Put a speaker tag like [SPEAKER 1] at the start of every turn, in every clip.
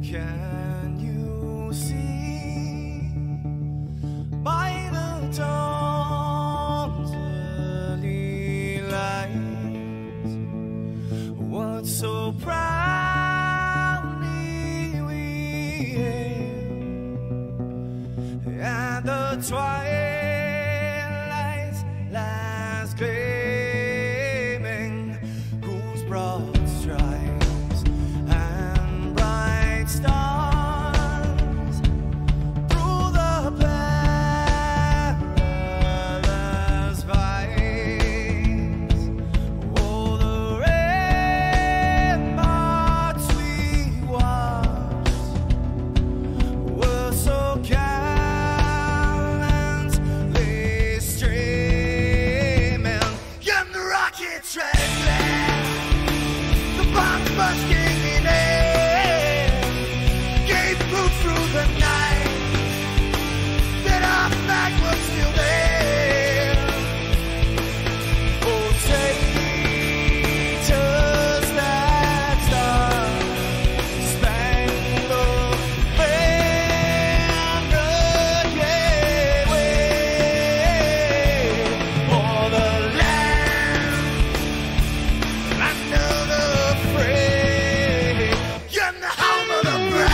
[SPEAKER 1] Can you see by the dawn's early light what so proudly we hailed at the twilight's last gleaming, whose broad stripes and bright stars through the perilous fights, oh, the ramparts we watched were so gallantly streaming, and the rockets trembling, the bombs bursting in air, gave proof through the night that our flag was still there. Oh, take us that star, spangled banner, yeah, wave for the land under the fray, and the home of the brave.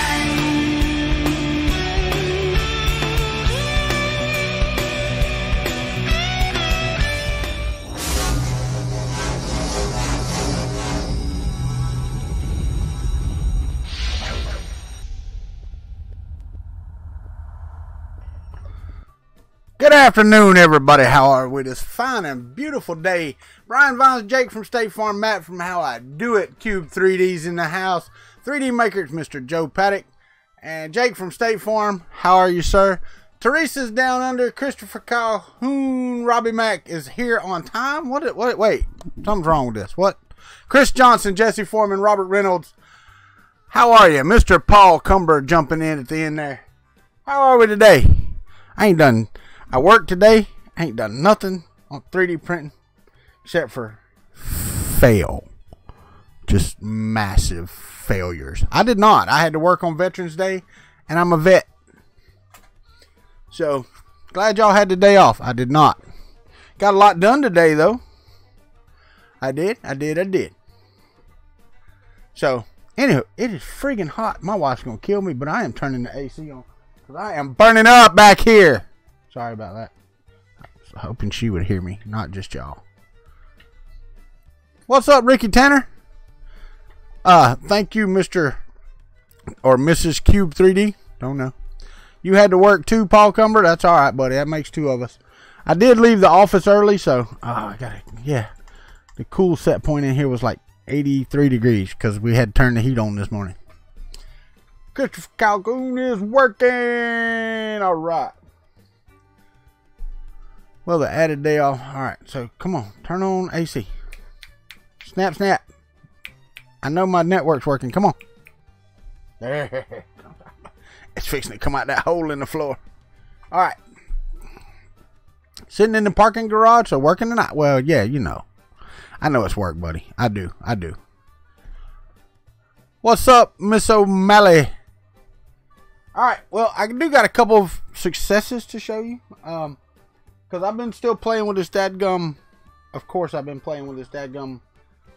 [SPEAKER 2] Good afternoon, everybody. How are we this fine and beautiful day? Brian Vines, Jake from State Farm, Matt from How I Do It, Cube 3D's in the house, 3D Makers, Mr. Joe Paddock, and Jake from State Farm. How are you, sir? Teresa's down under, Christopher Calhoun, Robbie Mack is here on time. Wait, something's wrong with this. What? Chris Johnson, Jesse Foreman, Robert Reynolds. How are you? Mr. Paul Cumber jumping in at the end there. How are we today? I worked today. Ain't done nothing on 3D printing except for fail. Just massive failures. I did not. I had to work on Veterans Day, and I'm a vet. So, glad y'all had the day off. I did not. Got a lot done today, though. I did. So, anywho, it is friggin' hot. My wife's going to kill me, but I am turning the AC on because I am burning up back here. Sorry about that. I was hoping she would hear me, not just y'all. What's up, Ricky Tanner? Thank you, Mr. or Mrs. Cube 3D. Don't know. You had to work too, Paul Cumber. That's all right, buddy. That makes two of us. I did leave the office early, so yeah. The cool set point in here was like 83 degrees because we had turned the heat on this morning. Christopher Calhoun is working. All right. Well, the added day off. All right, so come on, turn on AC. Snap, snap. I know my network's working. Come on. There. It's fixing to come out that hole in the floor. All right. Sitting in the parking garage, so working tonight. Well, yeah, you know. I know it's work, buddy. I do. What's up, Miss O'Malley? All right. Well, I do got a couple of successes to show you. Because I've been still playing with this dadgum. Of course, I've been playing with this dadgum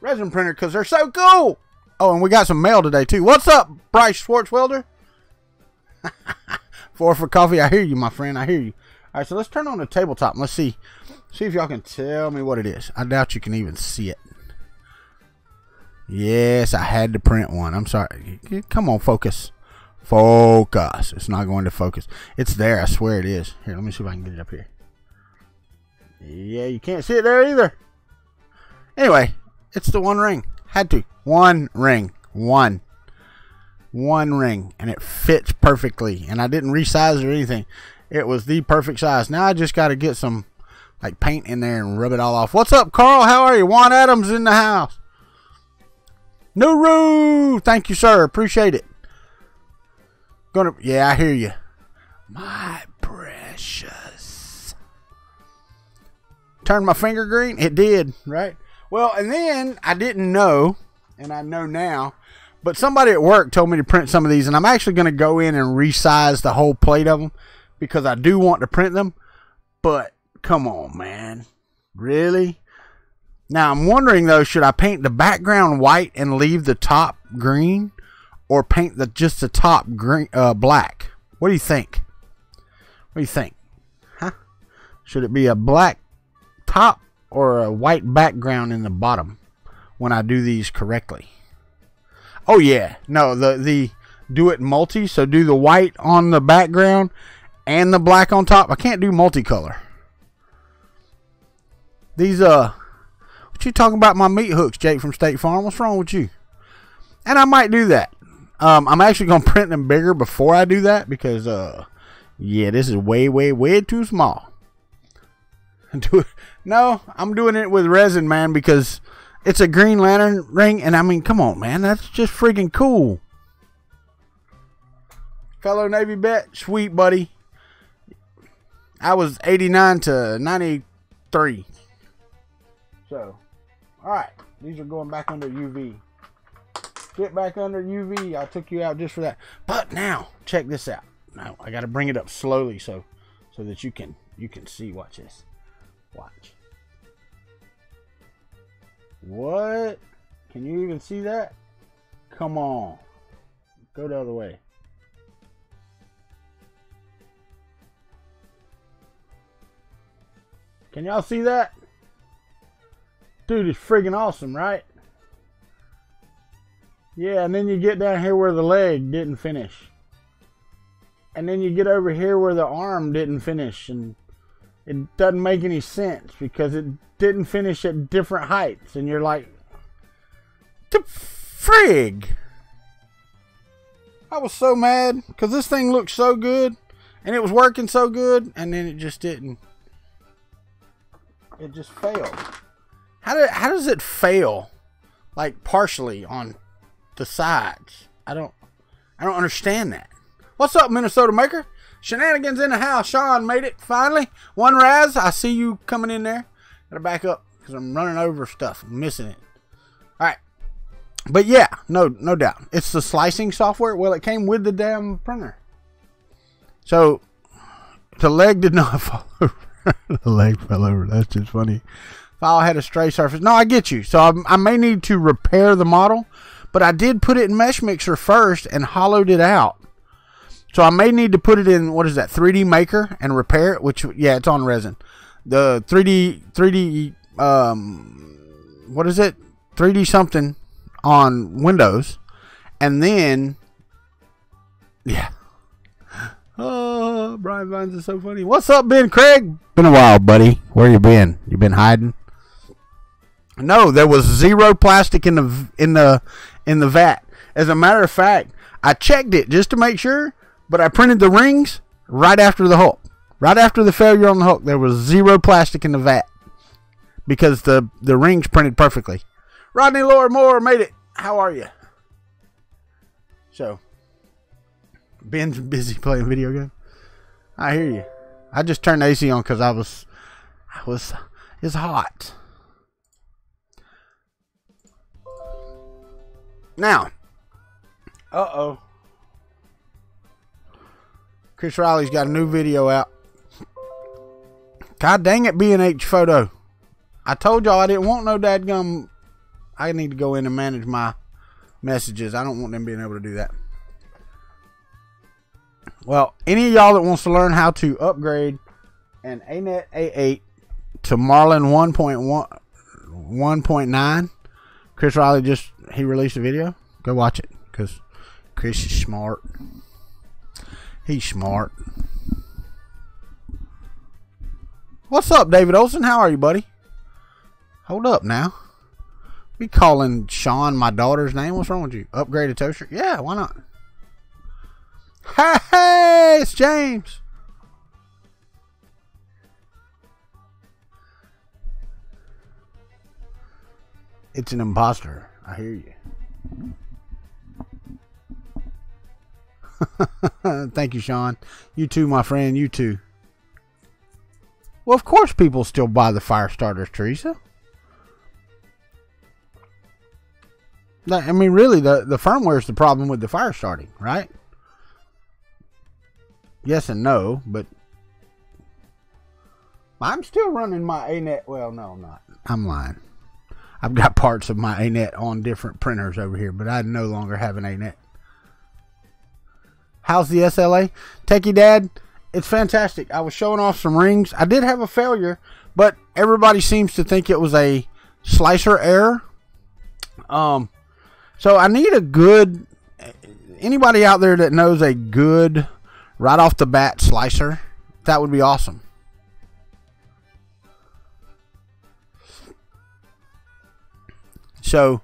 [SPEAKER 2] resin printer because they're so cool. Oh, and we got some mail today, too. What's up, Bryce Schwartzwelder? 4 for coffee. I hear you, my friend. I hear you. All right, so let's turn on the tabletop and let's see if y'all can tell me what it is. I doubt you can even see it. Yes, I had to print one. I'm sorry. Come on, focus. Focus. It's not going to focus. It's there. I swear it is. Here, let me see if I can get it up here. Yeah, you can't see it there either. Anyway, it's the One Ring. Had to. One ring. One ring. And it fits perfectly. And I didn't resize it or anything. It was the perfect size. Now I just got to get some like paint in there and rub it all off. What's up, Carl? How are you? Juan Adams in the house. Nuru, thank you, sir. Appreciate it. Yeah, I hear you. My precious. Turned my finger green? It did, right? Well, and then I didn't know, and I know now, but somebody at work told me to print some of these, and I'm actually going to go in and resize the whole plate of them because I do want to print them. But come on, man. Really? Now, I'm wondering, though, should I paint the background white and leave the top green, or paint just the top green, black? What do you think? What do you think? Huh? Should it be a black top or a white background in the bottom when I do these correctly? Oh, yeah. No, the do it multi, so do the white on the background and the black on top. I can't do multicolor. These, what you talking about my meat hooks, Jake from State Farm? What's wrong with you? And I might do that. I'm actually going to print them bigger before I do that because, yeah, this is way, way, way too small. No, I'm doing it with resin, man, because it's a Green Lantern ring, and I mean, come on, man, that's just freaking cool. Fellow Navy vet, sweet buddy. I was 89 to 93. So, all right, these are going back under UV. Get back under UV. I took you out just for that. But now, check this out. Now I got to bring it up slowly so that you can see. Watch this. Watch. What? Can you even see that? Come on. Go the other way. Can y'all see that? Dude, it's friggin' awesome, right? Yeah, and then you get down here where the leg didn't finish. And then you get over here where the arm didn't finish. And it doesn't make any sense because it didn't finish at different heights. And you're like, the frig. I was so mad because this thing looked so good. And it was working so good. And then it just didn't. It just failed. How does it fail? Like partially on the sides. I don't understand that. What's up, Minnesota Maker? Shenanigans in the house. Sean made it finally. One Raz, I see you coming in there. Gotta back up because I'm running over stuff. I'm missing it. All right, but yeah, no doubt. It's the slicing software. Well, it came with the damn printer. So the leg did not fall over. The leg fell over. That's just funny. File had a stray surface. No, I get you. So I may need to repair the model. But I did put it in Mesh Mixer first and hollowed it out. So I may need to put it in, what is that, 3D Maker and repair it, which, yeah, it's on resin. The 3D, what is it? 3D something on Windows. And then, yeah. Oh, Brian Vines is so funny. What's up, Ben Craig? Been a while, buddy. Where you been? You been hiding? No, there was zero plastic in the vat. As a matter of fact, I checked it just to make sure, but I printed the rings right after the hook. Right after the failure on the hook, there was zero plastic in the vat because the rings printed perfectly. Rodney Lord Moore made it. How are you? So, Ben's busy playing video games. I hear you. I just turned the AC on because it's hot. Now, Chris Riley's got a new video out. God dang it, B&H Photo. I told y'all I didn't want no dadgum. I need to go in and manage my messages. I don't want them being able to do that. Well, any of y'all that wants to learn how to upgrade an ANET A8 to Marlin 1.9, Chris Riley he released a video. Go watch it because Chris is smart. He's smart. What's up, David Olson? How are you, buddy? Hold up now. Be calling Sean my daughter's name. What's wrong with you? Upgrade a toaster? Yeah, why not? Hey, it's James. It's an imposter. I hear you. Thank you, Sean. You too, my friend. You too. Well, of course people still buy the fire starters, Teresa. I mean, really, the firmware is the problem with the fire starting, right? Yes and no, but I'm still running my ANET. Well, no, I'm not. I'm lying. I've got parts of my ANET on different printers over here, but I no longer have an ANET. How's the SLA? Techie Dad, it's fantastic. I was showing off some rings. I did have a failure, but everybody seems to think it was a slicer error. So I need a good, anybody out there that knows a good right off the bat slicer, that would be awesome. So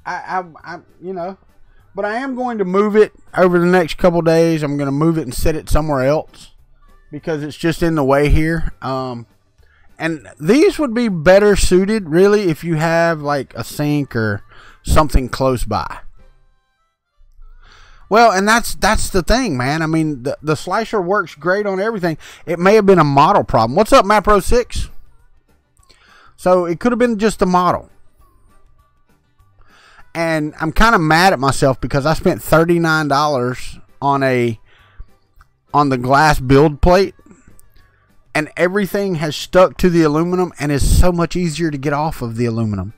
[SPEAKER 2] I you know, but I am going to move it over the next couple days. I'm going to move it and set it somewhere else because it's just in the way here. And these would be better suited really if you have like a sink or something close by. Well, and that's the thing, man. I mean, the slicer works great on everything. It may have been a model problem. What's up, Mapro 6? So it could have been just the model. And I'm kind of mad at myself because I spent $39 on the glass build plate, and everything has stuck to the aluminum and is so much easier to get off of the aluminum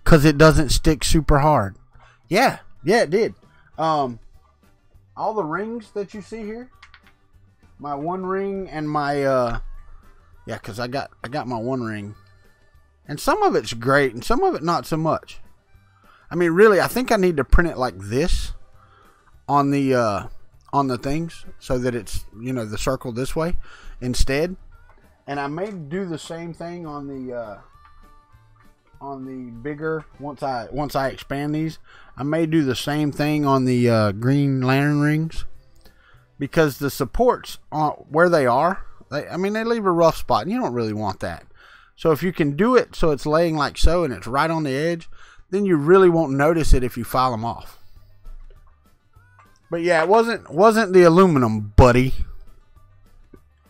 [SPEAKER 2] because it doesn't stick super hard. Yeah, it did. All the rings that you see here, my one ring and my yeah, because I got my one ring, and some of it's great and some of it not so much. I mean, really, I think I need to print it like this on the things so that it's, you know, the circle this way instead. And I may do the same thing on the bigger once I expand these. I may do the same thing on the green lantern rings because the supports where they are, I mean, they leave a rough spot, and you don't really want that. So if you can do it so it's laying like so and it's right on the edge, then you really won't notice it if you file them off. But yeah, it wasn't the aluminum, buddy.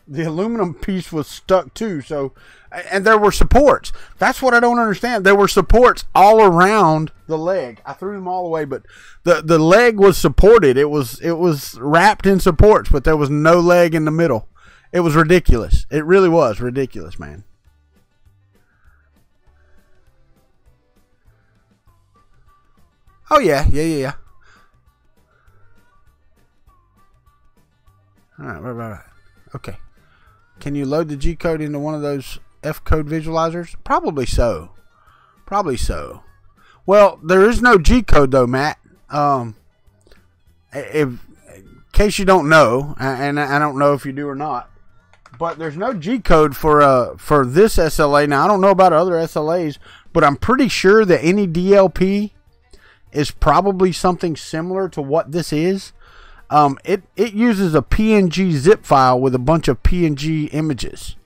[SPEAKER 2] The aluminum piece was stuck too. So, and there were supports. That's what I don't understand. There were supports all around the leg. I threw them all away, but the leg was supported. It was wrapped in supports, but there was no leg in the middle. It was ridiculous. It really was ridiculous, man. Oh, yeah. All right. Okay. Can you load the G code into one of those F code visualizers? Probably so. Well, there is no G code though, Matt. In case you don't know, and I don't know if you do or not, but there's no G code for this SLA. Now I don't know about other SLAs, but I'm pretty sure that any DLP is probably something similar to what this is. It uses a PNG zip file with a bunch of PNG images.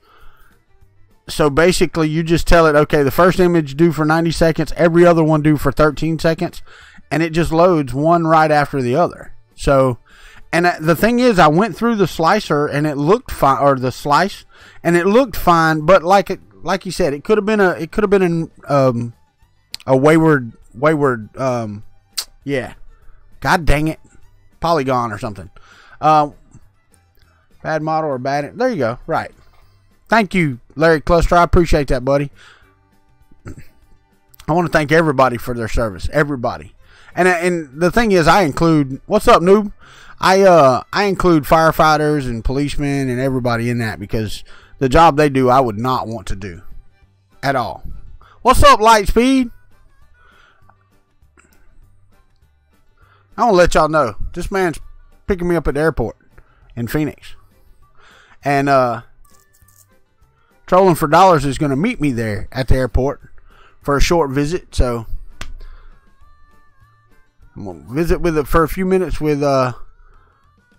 [SPEAKER 2] So basically you just tell it, okay, the first image due for 90 seconds, every other one due for 13 seconds, and it just loads one right after the other. So, and the thing is, I went through the slicer and it looked fine, or the slice, and it looked fine, but like you said, it could have been a wayward, yeah, god dang it, polygon or something, bad model or bad, there you go, right. Thank you, Larry Cluster, I appreciate that, buddy. I want to thank everybody for their service, everybody, and the thing is, I include, what's up, noob, I include firefighters and policemen and everybody in that, because the job they do I would not want to do at all. What's up, Lightspeed? I want to let y'all know, this man's picking me up at the airport in Phoenix. And Trolling for Dollars is going to meet me there at the airport for a short visit. So I'm going to visit with it for a few minutes with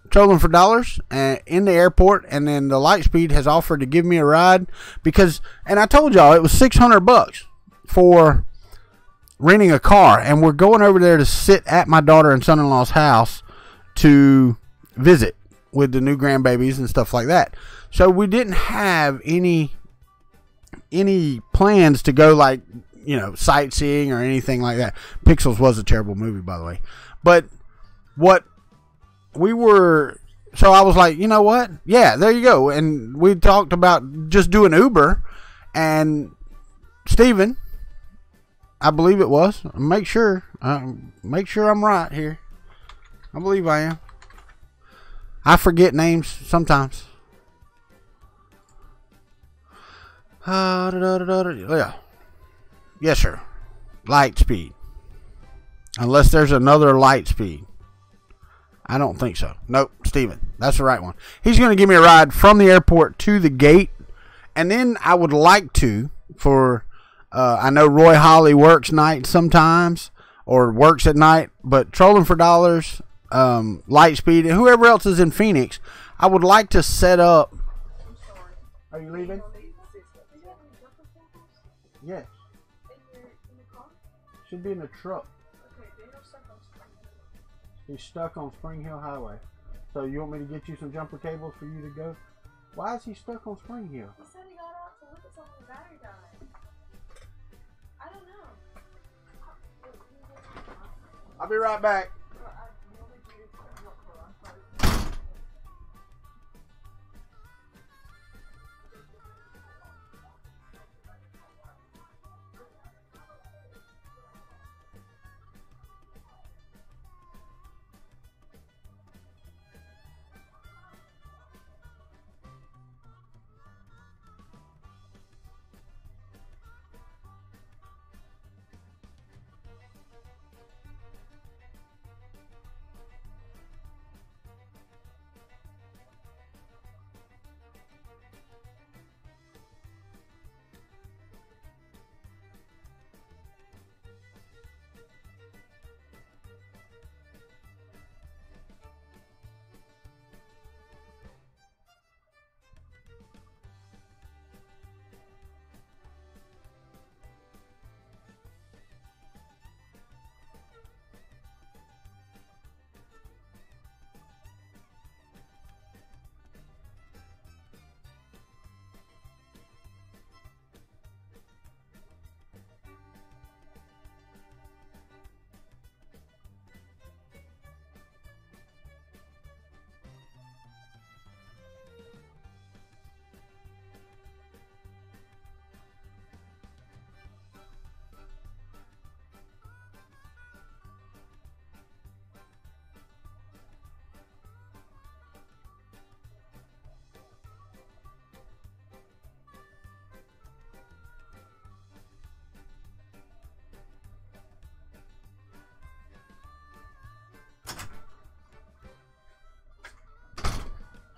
[SPEAKER 2] Trolling for Dollars in the airport. And then the Lightspeed has offered to give me a ride because, and I told y'all it was $600 for renting a car, and we're going over there to sit at my daughter and son-in-law's house to visit with the new grandbabies and stuff like that. So we didn't have any plans to go, like, sightseeing or anything like that. Pixels was a terrible movie, by the way. But so I was like, you know what? Yeah, there you go. And we talked about just doing Uber, and Steven, I believe it was. Make sure I'm right here. I believe I am. I forget names sometimes. Yeah. Yes, sir. Light speed. Unless there's another light speed. I don't think so. Nope, Steven. That's the right one. He's going to give me a ride from the airport to the gate. And then I would like to, I know Roy Holly works nights sometimes, or works at night, but Trolling for Dollars, Lightspeed, and whoever else is in Phoenix, I would like to set up. Are you leaving? Yes. Should be in the truck. He's stuck on Spring Hill Highway. So you want me to get you some jumper cables for you to go? Why is he stuck on Spring Hill?
[SPEAKER 3] He said he got out to look at something, the battery died. I don't know.
[SPEAKER 2] I'll be right back.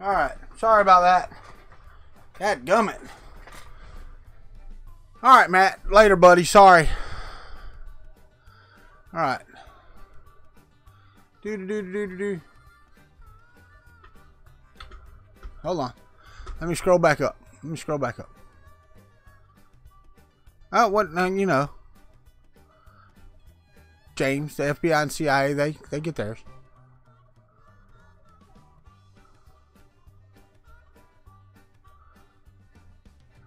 [SPEAKER 2] Alright, sorry about that. Dadgummit. Alright, Matt. Later, buddy. Sorry. Alright. Do. Hold on. Let me scroll back up. Oh, what? James, the FBI and CIA, they get theirs.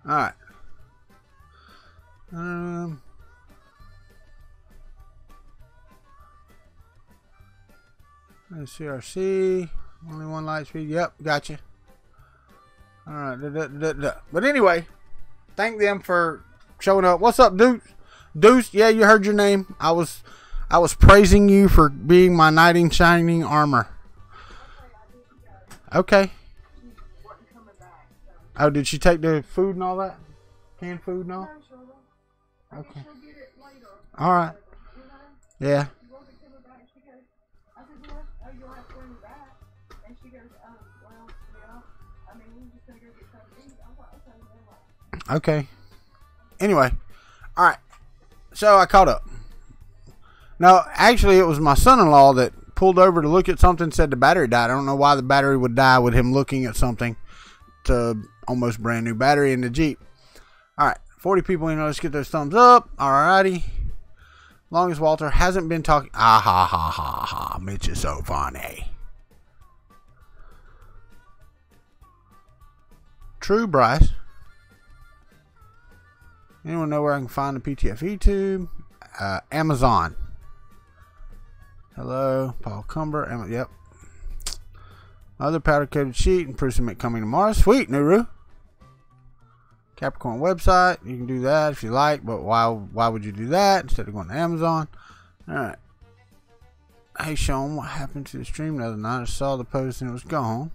[SPEAKER 2] Alright. CRC. Only one light speed. Yep, gotcha. Alright. But anyway, thank them for showing up. What's up, Deuce? Deuce, yeah, you heard your name. I was praising you for being my knight in shining armor. Okay. Oh, did she take the food and all that? Canned food and all? Okay. Alright. Yeah. Okay. Anyway. Alright. So I caught up. No, actually it was my son-in-law that pulled over to look at something, said the battery died. I don't know why the battery would die with him looking at something. To almost brand new battery in the Jeep. Alright, 40 people, let's get those thumbs up. Alrighty. Long as Walter hasn't been talking. Ah ha ha ha ha. Mitch is so funny. True, Bryce. Anyone know where I can find the PTFE tube? Amazon. Hello, Paul Cumber. Yep. Other powder coated sheet and proof cement coming tomorrow. Sweet, Nuru. Capricorn website. You can do that if you like, but why would you do that instead of going to Amazon? Alright. Hey Sean, what happened to the stream the other night? I saw the post and it was gone.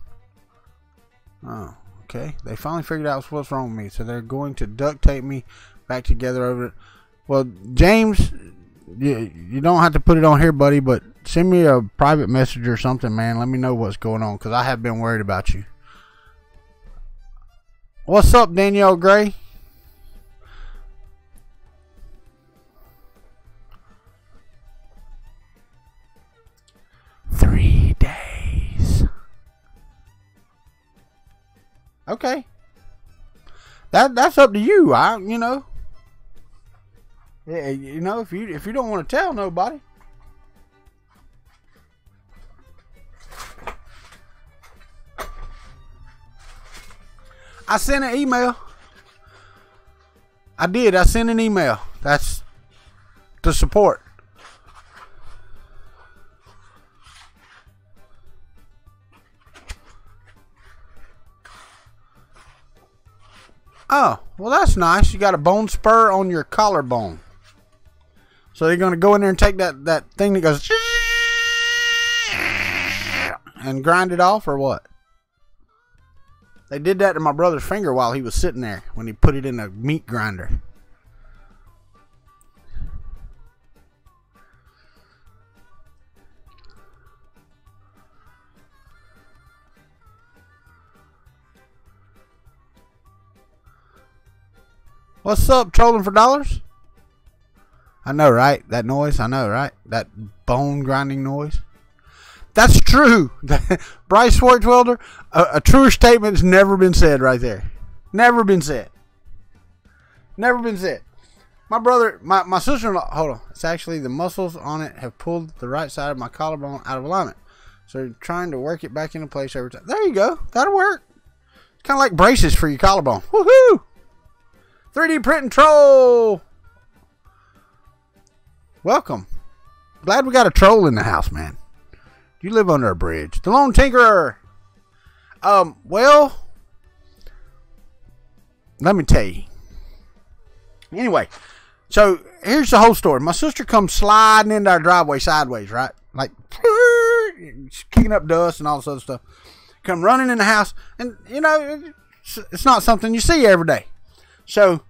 [SPEAKER 2] Oh, okay. They finally figured out what's wrong with me, so they're going to duct tape me back together over it. Well, James, you don't have to put it on here, buddy, but send me a private message or something, man. Let me know what's going on, because I have been worried about you. What's up, Danielle Gray? Three days. Okay. That's up to you. You know. Yeah, you know, if you don't want to tell nobody. I sent an email. I did. I sent an email. That's the support. Oh, well, that's nice. You got a bone spur on your collarbone. So they're going to go in there and take that thing that goes and grind it off, or what? They did that to my brother's finger while he was sitting there when he put it in a meat grinder. What's up, trolling for dollars? I know, right? That noise, I know, right? That bone grinding noise. That's true. Bryce Schwartzwelder, a truer statement has never been said right there. Never been said. Never been said. My brother, my sister-in-law, hold on. It's actually the muscles on it have pulled the right side of my collarbone out of alignment. So trying to work it back into place every time. There you go. That'll work. It's kind of like braces for your collarbone. Woohoo! 3D printing troll. Welcome. Glad we got a troll in the house, man. You live under a bridge. The Lone Tinkerer. Well, let me tell you. Anyway, so here's the whole story. My sister comes sliding into our driveway sideways, right? Like, kicking up dust and all this other stuff. Come running in the house, and, you know, it's not something you see every day. So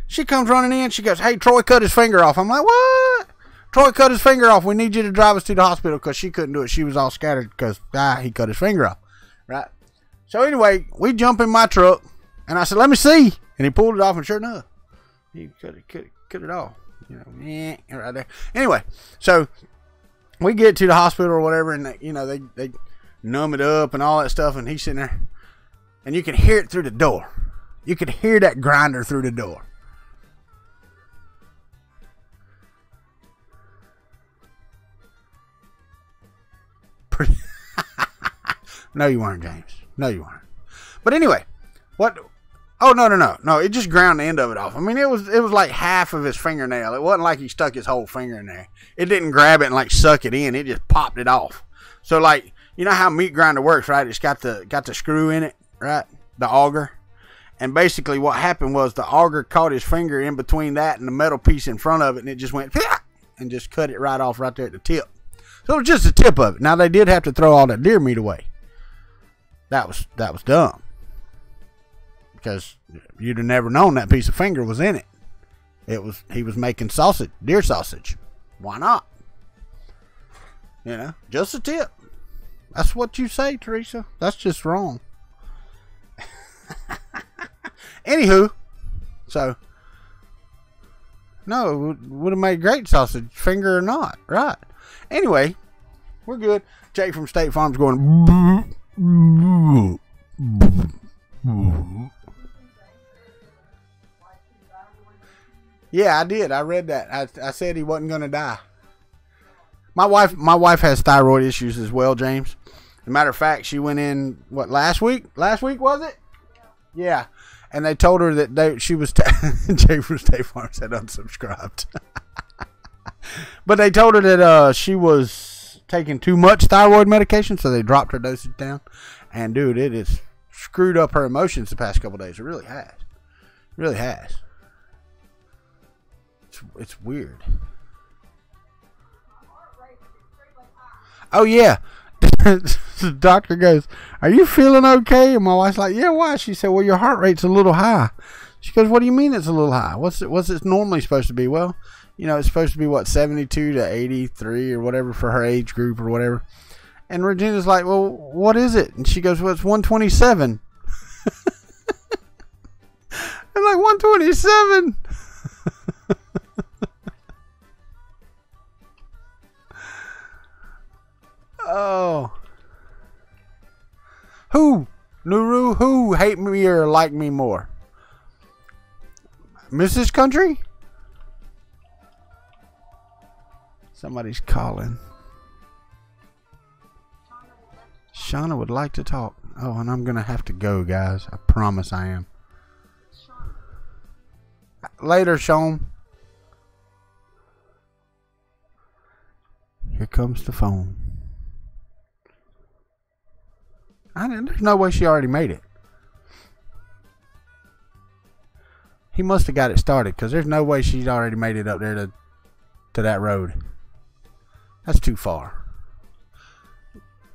[SPEAKER 2] she comes running in. She goes, "Hey, Troy cut his finger off." I'm like, "What? Troy cut his finger off. We need you to drive us to the hospital," because she couldn't do it. She was all scattered because he cut his finger off. Right? So anyway, we jump in my truck, and I said, "Let me see." And he pulled it off, and sure enough, he cut it off. You know, right there. Anyway, so we get to the hospital or whatever, and they numb it up and all that stuff, and he's sitting there, and you can hear it through the door. You could hear that grinder through the door. No, you weren't, James. No, you weren't. But anyway, what? Oh, no. It just ground the end of it off. I mean, it was like half of his fingernail. It wasn't like he stuck his whole finger in there. It didn't grab it and like suck it in. It just popped it off. So like, you know how meat grinder works, right? It's got the screw in it, right? The auger. And basically what happened was the auger caught his finger in between that and the metal piece in front of it, and it just went and just cut it right off right there at the tip. So it was just the tip of it. Now they did have to throw all that deer meat away. That was dumb. Because you'd have never known that piece of finger was in it. He was making sausage, deer sausage. Why not? You know, just a tip. That's what you say, Teresa. That's just wrong. Anywho, so no, it would have made great sausage, finger or not, right? Anyway, we're good. Jake from State Farm's going. Yeah, I did. I read that. I said he wasn't going to die. My wife has thyroid issues as well, James. As a matter of fact, she went in, what, last week? Last week, was it? Yeah. And they told her that she was, Jake from State Farm said unsubscribed. But they told her that she was taking too much thyroid medication, so they dropped her dosage down. And, dude, it has screwed up her emotions the past couple days. It really has. It really has. It's weird. Oh, yeah. The doctor goes, "Are you feeling okay?" And my wife's like, "Yeah, why?" She said, "Well, your heart rate's a little high." She goes, "What do you mean it's a little high? What's it normally supposed to be?" "Well, you know, it's supposed to be, what, 72 to 83 or whatever for her age group or whatever." And Regina's like, "Well, what is it?" And she goes, "Well, it's 127. I'm like, 127? Oh. Who? Nuru, who hate me or like me more? Mrs. Country? Somebody's calling. Shawna would like to talk. Oh, and I'm going to have to go, guys. I promise I am. Later, Sean. Here comes the phone. There's no way she already made it. He must have got it started, because there's no way she's already made it up there to that road. That's too far.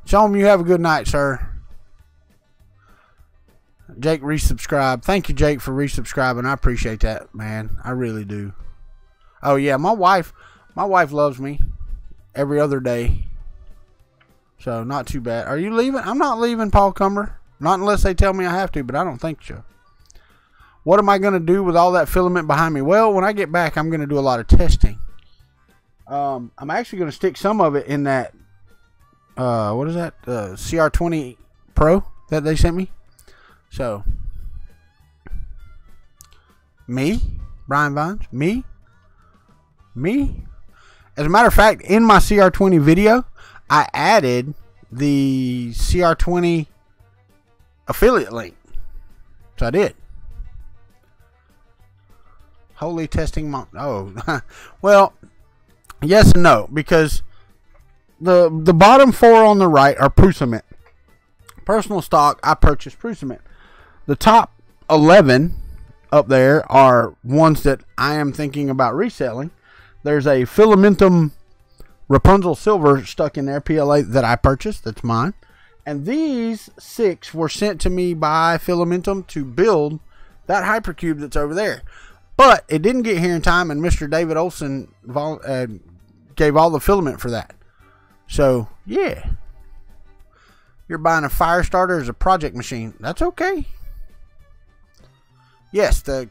[SPEAKER 2] Sean, you have a good night, sir. Jake resubscribed. Thank you, Jake, for resubscribing. I appreciate that, man. I really do. Oh yeah, my wife loves me every other day. So not too bad. Are you leaving? I'm not leaving, Paul Cumber. Not unless they tell me I have to, but I don't think so. What am I going to do with all that filament behind me? Well, when I get back, I'm going to do a lot of testing. I'm actually going to stick some of it in that, what is that? CR20 Pro that they sent me. So, me, Brian Vines, me. As a matter of fact, in my CR20 video, I added the CR20 affiliate link. So I did. Holy testing month. Oh, well, yes and no, because the bottom four on the right are Prusament. Personal stock, I purchased Prusament. The top 11 up there are ones that I am thinking about reselling. There's a Filamentum Rapunzel Silver stuck in there, PLA, that I purchased. That's mine. And these 6 were sent to me by Filamentum to build that hypercube that's over there. But it didn't get here in time, and Mr. David Olson gave all the filament for that. So, yeah. You're buying a fire starter as a project machine. That's okay. Yes, the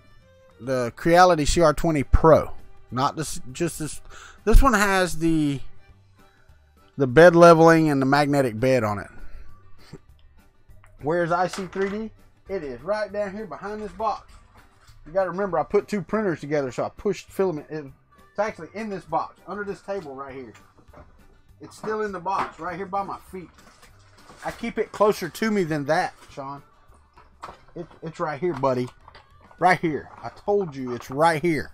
[SPEAKER 2] Creality CR20 Pro. Not this, just this. This one has the bed leveling and the magnetic bed on it. Where's IC3D? It is right down here behind this box. You got to remember, I put 2 printers together, so I pushed filament. It's actually in this box, under this table right here. It's still in the box, right here by my feet. I keep it closer to me than that, Sean. It's right here, buddy. Right here. I told you, it's right here.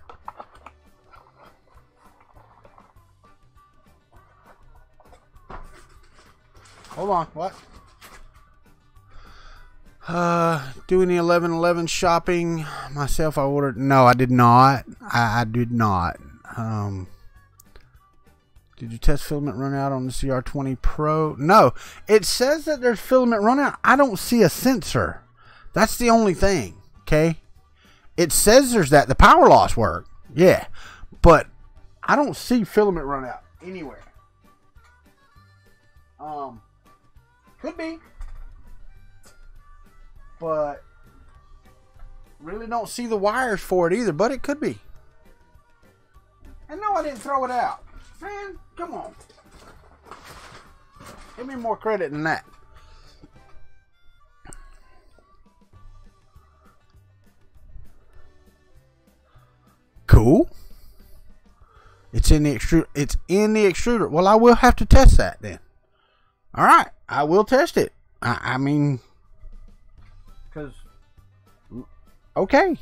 [SPEAKER 2] Hold on, what? Doing the 11/11 shopping myself. I ordered. No, I did not. I did not. Did you test filament run out on the CR20 Pro? No. It says that there's filament run out. I don't see a sensor. That's the only thing. Okay. It says there's that. The power loss work. Yeah. But I don't see filament run out anywhere. Could be. But really don't see the wires for it either, but it could be. And no, I didn't throw it out. Man, come on. Give me more credit than that. cool. It's in the extruder. It's in the extruder. Well, I will have to test that then. All right, I will test it. I mean, because okay,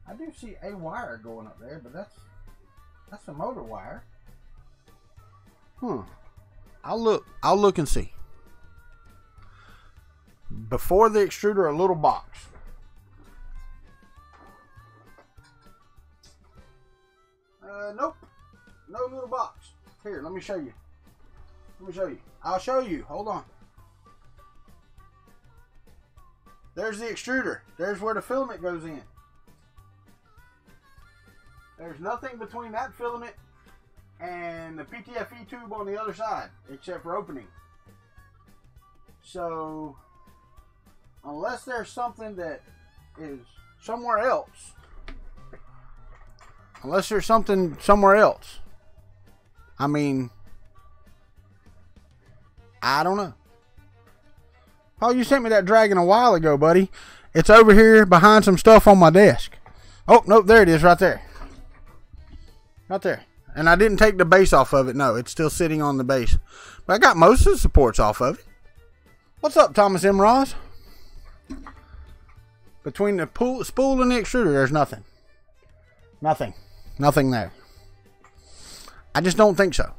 [SPEAKER 2] I do see a wire going up there, but that's a motor wire. I'll look and see. Before the extruder, a little box. Nope. No little box. Here, let me show you. I'll show you. Hold on. There's the extruder. There's where the filament goes in. There's nothing between that filament and the PTFE tube on the other side, except for opening. So, unless there's something that is somewhere else, I mean, I don't know. Oh, you sent me that dragon a while ago, buddy. It's over here behind some stuff on my desk. Oh, nope, there it is right there. Right there. And I didn't take the base off of it. No, it's still sitting on the base. But I got most of the supports off of it. What's up, Thomas M. Ross? Between the spool and the extruder, there's nothing. Nothing there. I just don't think so.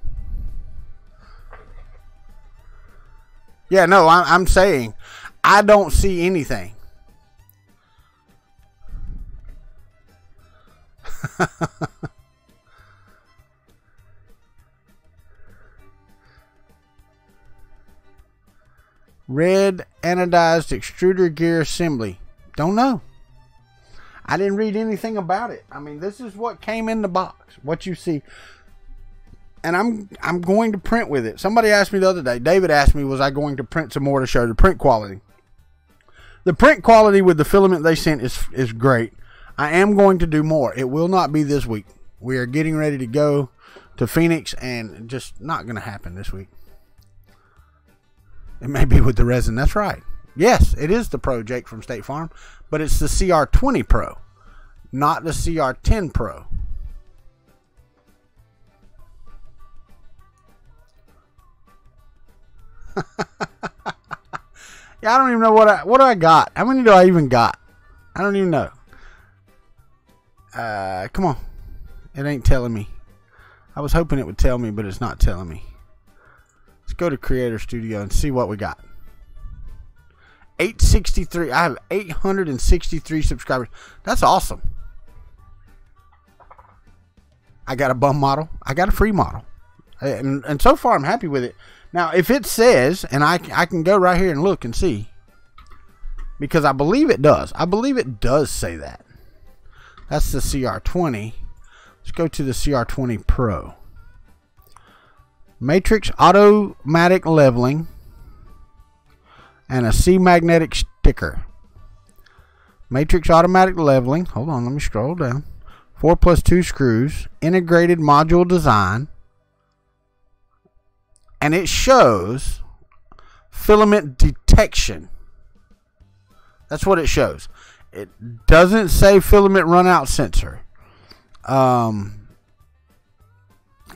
[SPEAKER 2] Yeah, no, I'm saying I don't see anything. Red anodized extruder gear assembly. Don't know. I didn't read anything about it. I mean, this is what came in the box. What you see. And I'm going to print with it. Somebody asked me the other day. David asked me, was I going to print some more to show the print quality? The print quality with the filament they sent is great. I am going to do more. It will not be this week. We are getting ready to go to Phoenix, and just not going to happen this week. It may be with the resin. That's right. Yes, it is the Pro, Jake from State Farm, but it's the CR20 Pro, not the CR10 Pro. Yeah, I don't even know what do I got. How many do I even got? I don't even know. Come on. It ain't telling me. I was hoping it would tell me, but it's not telling me. Let's go to Creator Studio and see what we got. 863. I have 863 subscribers. That's awesome. I got a bum model. I got a free model. And so far I'm happy with it. Now, if it says, and I can go right here and look and see, because I believe it does. I believe it does say that. That's the CR20. Let's go to the CR20 Pro. Matrix automatic leveling and a C magnetic sticker. Matrix automatic leveling. Hold on, let me scroll down. 4+2 screws. Integrated module design. And it shows filament detection. That's what it shows. It doesn't say filament runout sensor.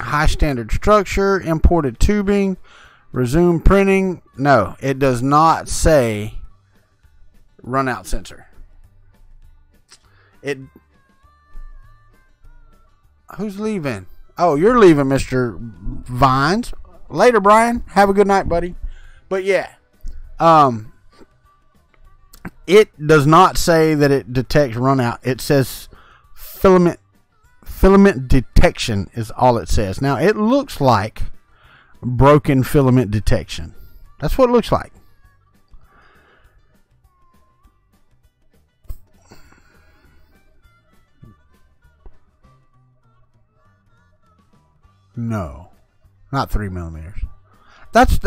[SPEAKER 2] High standard structure, imported tubing, resume printing. No, it does not say runout sensor. Who's leaving? Oh, you're leaving, Mr. Vines. Later, Brian. Have a good night, buddy. But yeah, it does not say that it detects runout. It says filament detection is all it says. Now, it looks like broken filament detection. That's what it looks like. No, not 3 millimeters. That's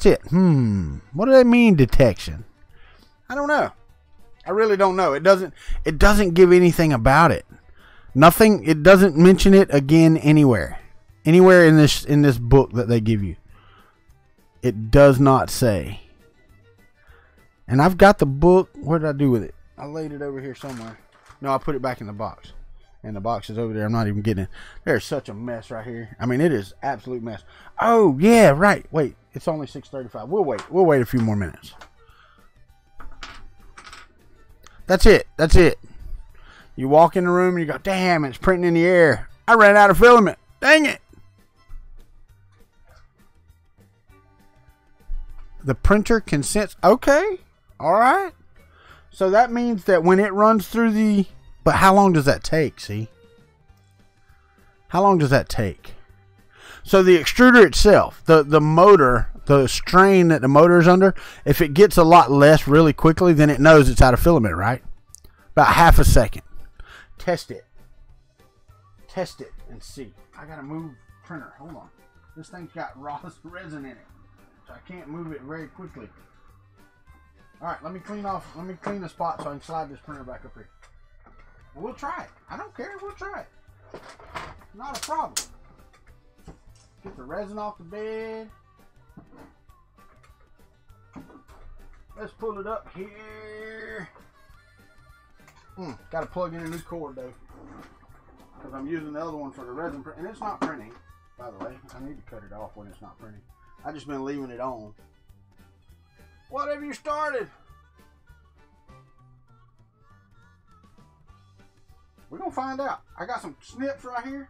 [SPEAKER 2] it. What do they mean, detection? I don't know. I really don't know. It doesn't give anything about it. Nothing. It doesn't mention it again anywhere. Anywhere in this book that they give you. It does not say. And I've got the book. What did I do with it? I laid it over here somewhere. No, I put it back in the box. And the box is over there. I'm not even getting it. There's such a mess right here. I mean, it is absolute mess. Oh, yeah, right. Wait, it's only 6:35. We'll wait. We'll wait a few more minutes. That's it. That's it. You walk in the room and you go, damn, it's printing in the air. I ran out of filament. Dang it. The printer can sense. Okay. All right. So that means that when it runs through the... But how long does that take, see? How long does that take? So the extruder itself, the motor, the strain that the motor is under, if it gets a lot less really quickly, then it knows it's out of filament, right? About half a second. Test it. Test it and see. I gotta move printer. Hold on. This thing's got raw resin in it, so I can't move it very quickly. All right, let me clean the spot so I can slide this printer back up here. And we'll try it. I don't care. We'll try it. Not a problem. Get the resin off the bed. Let's pull it up here. Got to plug in a new cord though, because I'm using the other one for the resin print, and it's not printing. By the way, I need to cut it off when it's not printing. I've just been leaving it on. What have you started? We're gonna find out. I got some snips right here.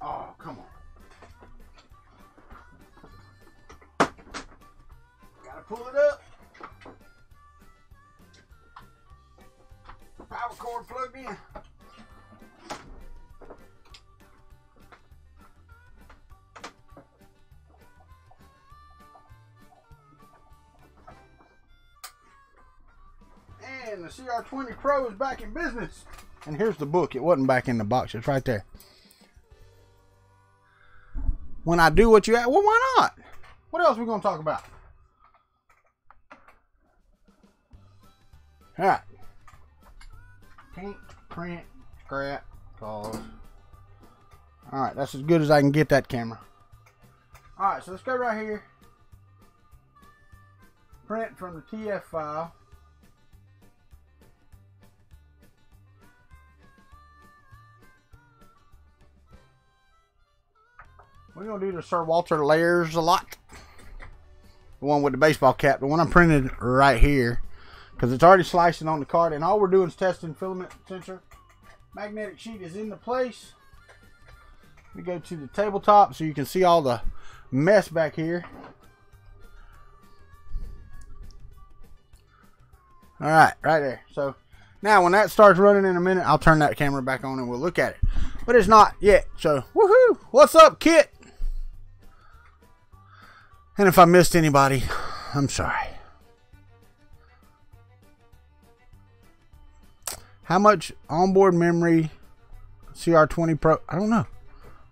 [SPEAKER 2] Oh, come on. Gotta pull it up. Power cord plugged in. And the CR20 Pro is back in business. And here's the book. It wasn't back in the box. It's right there. When I do what you ask, well, why not? What else are we going to talk about? All right. Can't print, scrap, cause. All right, that's as good as I can get that camera. All right, so let's go right here. Print from the TF file. We're going to do the Sir Walter layers a lot. The one with the baseball cap. The one I'm printed right here. Because it's already slicing on the card. And all we're doing is testing filament sensor. Magnetic sheet is into place. We go to the tabletop so you can see all the mess back here. Alright, right there. So now when that starts running in a minute, I'll turn that camera back on and we'll look at it. But it's not yet. So, woohoo! What's up, Kit? And if I missed anybody, I'm sorry. How much onboard memory CR20 Pro? I don't know.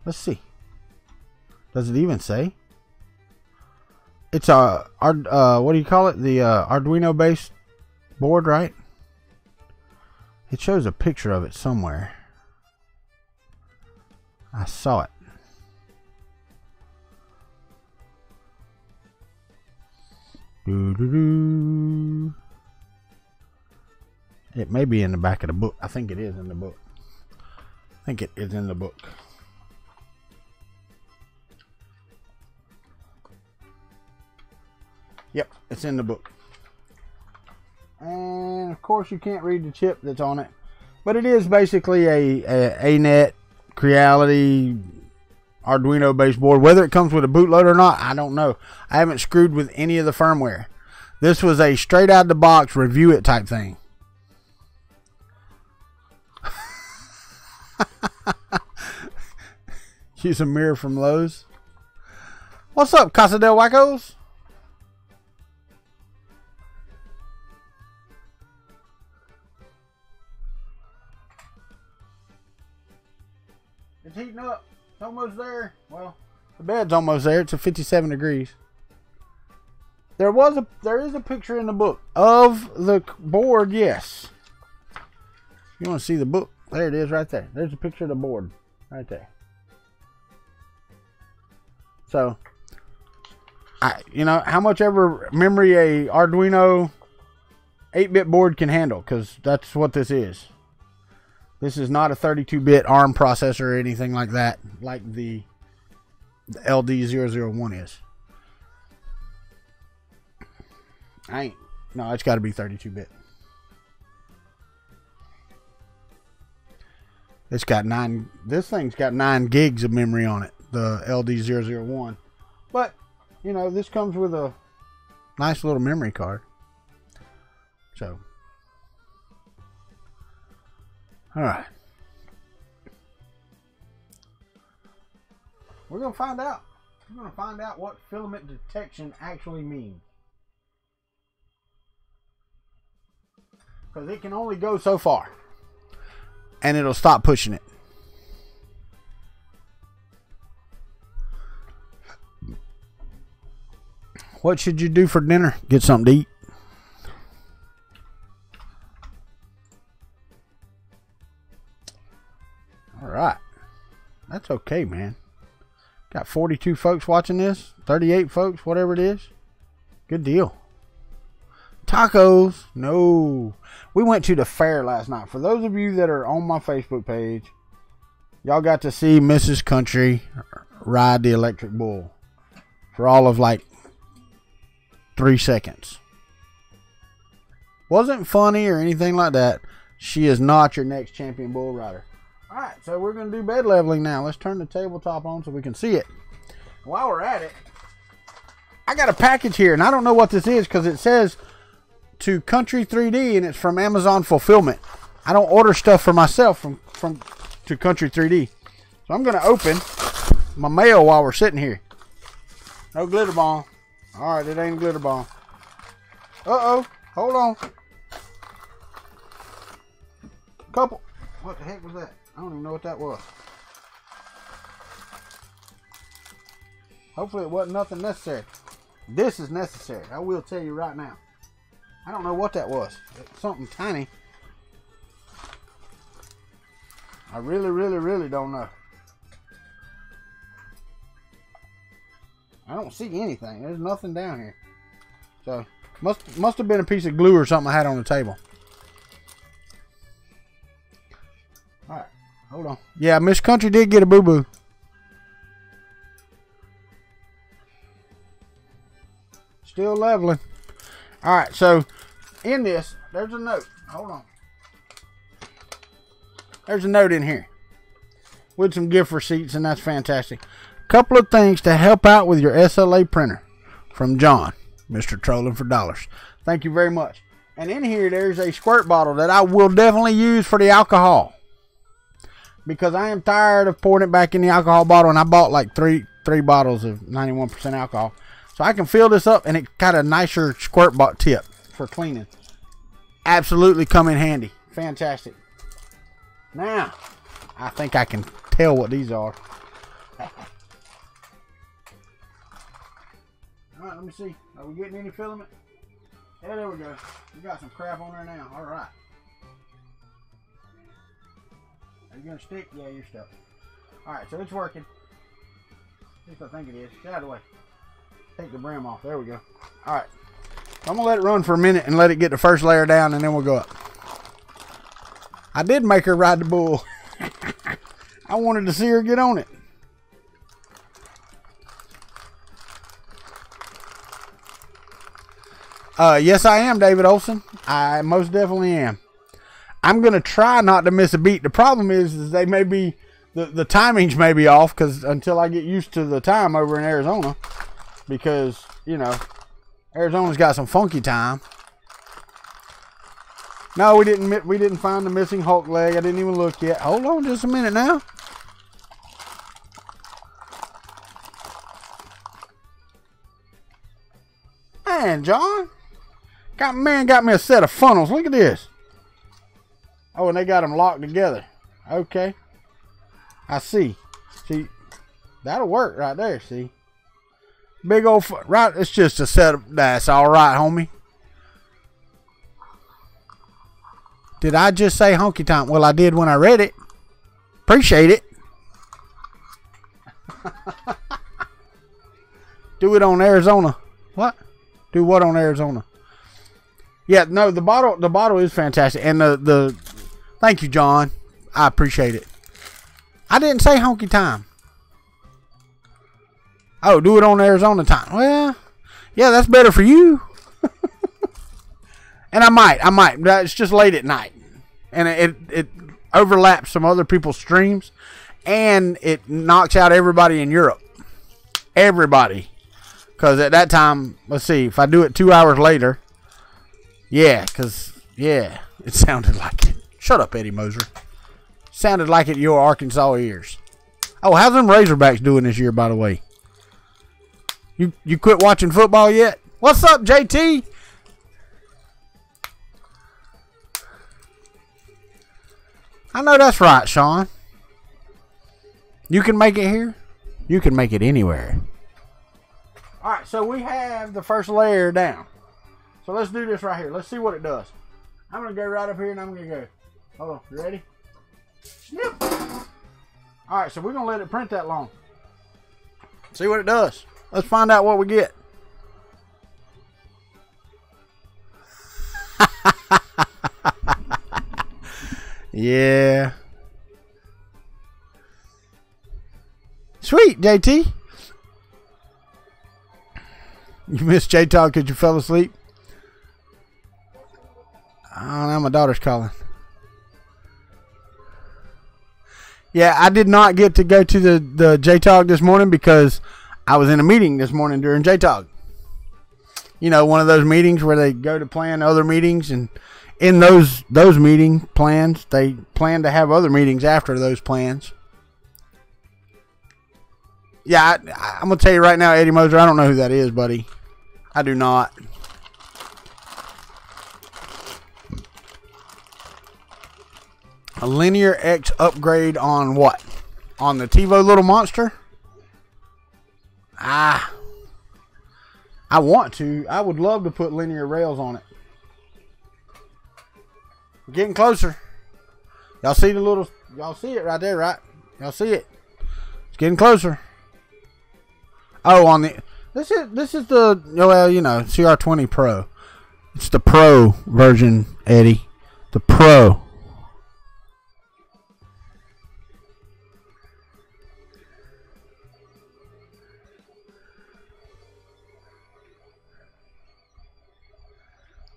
[SPEAKER 2] Let's see. Does it even say? It's a what do you call it? The Arduino based board, right? It shows a picture of it somewhere. I saw it. Doo-doo-doo. It may be in the back of the book. I think it is in the book. I think it is in the book. Yep, it's in the book. And of course you can't read the chip that's on it. But it is basically a ANET Creality Arduino based board. Whether it comes with a bootloader or not, I don't know. I haven't screwed with any of the firmware. This was a straight out of the box review it type thing. Use a mirror from Lowe's. What's up, Casa del Wacos? It's heating up. It's almost there. Well, the bed's almost there. It's at 57 degrees. There is a picture in the book of the board, yes. You want to see the book? There it is right there. There's a picture of the board right there. So, you know, how much ever memory a Arduino 8-bit board can handle, because that's what this is. This is not a 32-bit ARM processor or anything like that, like the LD001 is. No, it's got to be 32-bit. This thing's got 9 gigs of memory on it, the LD001. But, you know, this comes with a nice little memory card. So, alright. We're going to find out. We're going to find out what filament detection actually means. Because it can only go so far. And it'll stop pushing it. What should you do for dinner? Get something to eat. Alright. That's okay, man. Got 42 folks watching this. 38 folks, whatever it is. Good deal. Tacos. No. We went to the fair last night. For those of you that are on my Facebook page, y'all got to see Mrs. Kuntry ride the electric bull for all of like 3 seconds. Wasn't funny or anything like that. She is not your next champion bull rider. Alright, so we're going to do bed leveling now. Let's turn the tabletop on so we can see it. While we're at it, I got a package here, and I don't know what this is because it says to Kuntry 3D, and it's from Amazon Fulfillment. I don't order stuff for myself from to Kuntry 3D. So I'm going to open my mail while we're sitting here. No glitter bomb. Alright, it ain't a glitter bomb. Uh-oh. Hold on. Couple. What the heck was that? I don't even know what that was. Hopefully it wasn't nothing necessary. This is necessary. I will tell you right now. I don't know what that was. It's something tiny. I really, really, really don't know. I don't see anything. There's nothing down here. So, must have been a piece of glue or something I had on the table. Alright, hold on. Yeah, Miss Kuntry did get a boo-boo. Still leveling. Alright, so in this, there's a note. Hold on. There's a note in here with some gift receipts, and that's fantastic. Couple of things to help out with your SLA printer from John, Mr. Trolling for Dollars. Thank you very much. And in here, there's a squirt bottle that I will definitely use for the alcohol, because I am tired of pouring it back in the alcohol bottle, and I bought like three bottles of 91% alcohol. So I can fill this up, and it got a nicer squirt bot tip for cleaning. Absolutely come in handy. Fantastic. Now, I think I can tell what these are. Alright, let me see. Are we getting any filament? Yeah, there we go. We got some crap on there now. Alright. Are you going to stick? Yeah, you're stuck. Alright, so it's working. At least I think it is. Get out of the way. Take the brim off. There we go. Alright. I'm going to let it run for a minute and let it get the first layer down, and then we'll go up. I did make her ride the bull. I wanted to see her get on it. Yes, I am, David Olson. I most definitely am. I'm going to try not to miss a beat. The problem is they may be, the timings may be off, because until I get used to the time over in Arizona, because, you know, Arizona's got some funky time. No, we didn't find the missing Hulk leg. I didn't even look yet. Hold on just a minute now. Man, John. Got me a set of funnels. Look at this. Oh, and they got them locked together. Okay. I see. See, that'll work right there, see. Big old, right, it's just a set of, that's all right, homie. Did I just say honky tonk? Well, I did when I read it. Appreciate it. Do it on Arizona. What? Do what on Arizona? Yeah, no, the bottle is fantastic, and the thank you, John. I appreciate it. I didn't say honky time. Oh, do it on Arizona time. Well, yeah, that's better for you. And I might. It's just late at night, and it overlaps some other people's streams, and it knocks out everybody in Europe. Everybody, because at that time, let's see, if I do it 2 hours later, yeah, it sounded like it. Shut up, Eddie Moser. Sounded like it in your Arkansas ears. Oh, how's them Razorbacks doing this year, by the way? You quit watching football yet? What's up, JT? I know that's right, Sean. You can make it here. You can make it anywhere. All right, so we have the first layer down. So let's do this right here. Let's see what it does. I'm going to go right up here and I'm going to go. Hold on. You ready? Snip. All right, so we're going to let it print that long. See what it does. Let's find out what we get. Yeah. Sweet, JT. You missed J-Talk because you fell asleep? Oh, now my daughter's calling. Yeah, I did not get to go to the J-Talk this morning because I was in a meeting this morning during J-Talk. You know, one of those meetings where they go to plan other meetings, and in those meeting plans, they plan to have other meetings after those plans. Yeah, I'm going to tell you right now, Eddie Moser, I don't know who that is, buddy. I do not. A Linear X upgrade on what? On the TiVo Little Monster? I want to. I would love to put linear rails on it. We're getting closer. Y'all see the little... Y'all see it right there, right? Y'all see it? It's getting closer. Oh, on the... This is the... Well, you know, CR20 Pro. It's the Pro version, Eddie. The Pro.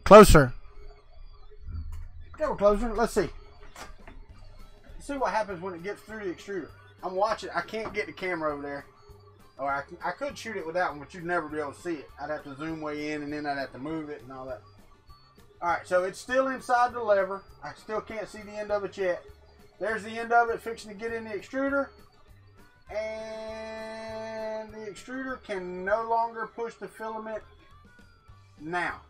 [SPEAKER 2] Closer. Go closer. Let's see. Let's see what happens when it gets through the extruder. I'm watching. I can't get the camera over there. Or I could shoot it with that one, but you'd never be able to see it. I'd have to zoom way in, and then I'd have to move it and all that. Alright, so it's still inside the lever. I still can't see the end of it yet. There's the end of it fixing to get in the extruder. And the extruder can no longer push the filament now.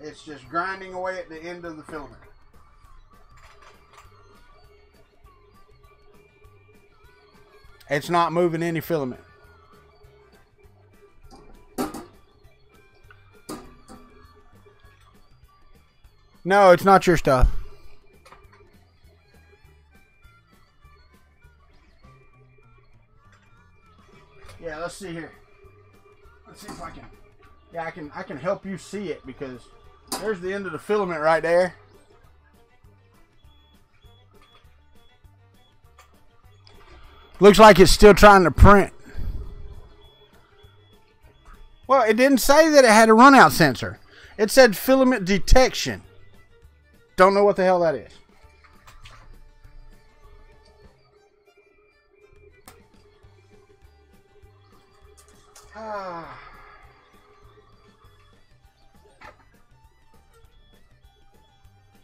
[SPEAKER 2] It's just grinding away at the end of the filament. It's not moving any filament. No, it's not your stuff. Yeah, let's see here. Let's see if I can. Yeah, I can help you see it because there's the end of the filament right there. Looks like it's still trying to print. Well, it didn't say that it had a runout sensor. It said filament detection. Don't know what the hell that is.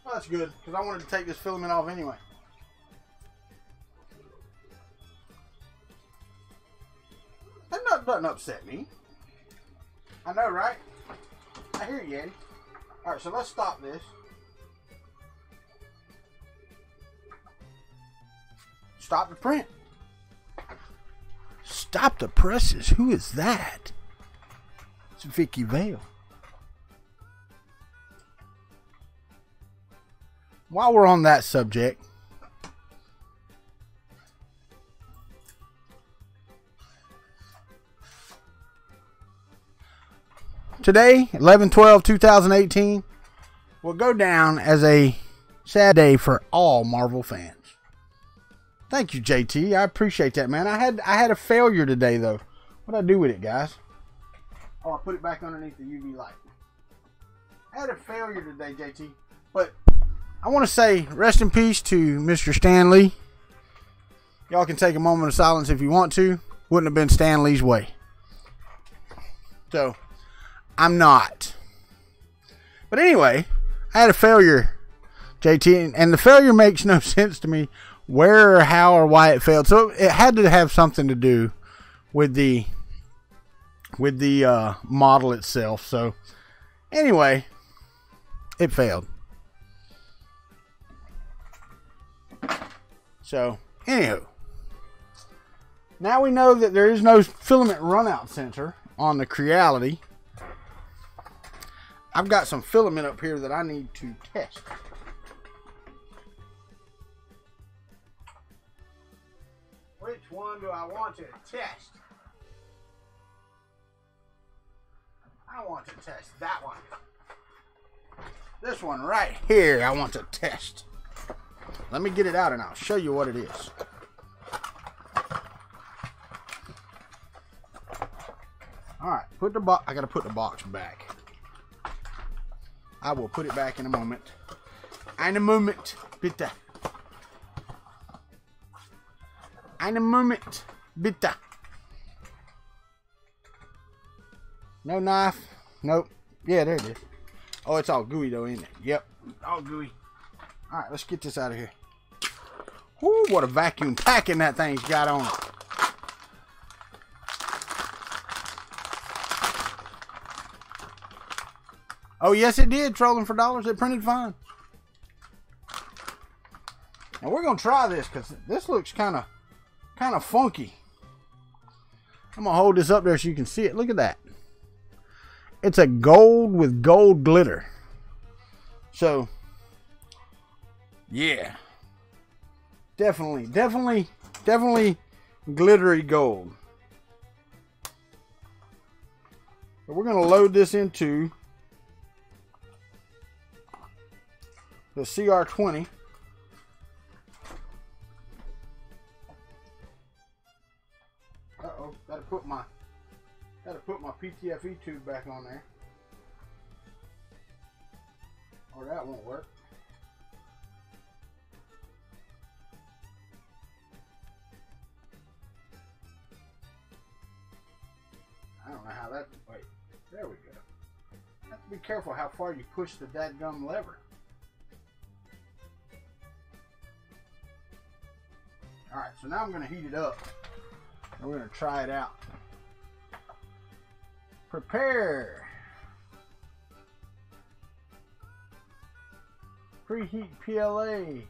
[SPEAKER 2] Well, that's good, because I wanted to take this filament off anyway. That doesn't upset me. I know, right? I hear you, Eddie. Alright, so let's stop this. Stop the print. Stop the presses. Who is that? It's Vicky Vale. While we're on that subject, Today, 11/12/2018, will go down as a sad day for all Marvel fans. Thank you, JT. I appreciate that, man. I had a failure today, though. What'd I do with it, guys? Oh, I put it back underneath the UV light. I had a failure today, JT. But I want to say rest in peace to Mr. Stan Lee. Y'all can take a moment of silence if you want to. Wouldn't have been Stan Lee's way. So, I'm not. But anyway, I had a failure, JT, and the failure makes no sense to me where or how or why it failed. So it had to have something to do with the model itself. So anyway, it failed. So anywho, now we know that there is no filament runout sensor on the Creality. I've got some filament up here that I need to test. Which one do I want to test? I want to test that one. This one right here I want to test. Let me get it out and I'll show you what it is. Alright, I gotta put the box back. I will put it back in a moment. Bitte. Bitte. No knife. Nope. Yeah, there it is. Oh, it's all gooey though, isn't it? Yep. All gooey. Alright, let's get this out of here. Whoo, what a vacuum packing that thing's got on it. Oh, yes, it did. Trolling for dollars. It printed fine. And we're going to try this because this looks kind of funky. I'm going to hold this up there so you can see it. Look at that. It's a gold with gold glitter. So, yeah. Definitely glittery gold. So we're going to load this into the CR20. Uh-oh, gotta put my PTFE tube back on there. Or that won't work. I don't know how that, wait, there we go. You have to be careful how far you push the dadgum lever. Alright, so now I'm going to heat it up. And we're going to try it out. Prepare. Preheat PLA.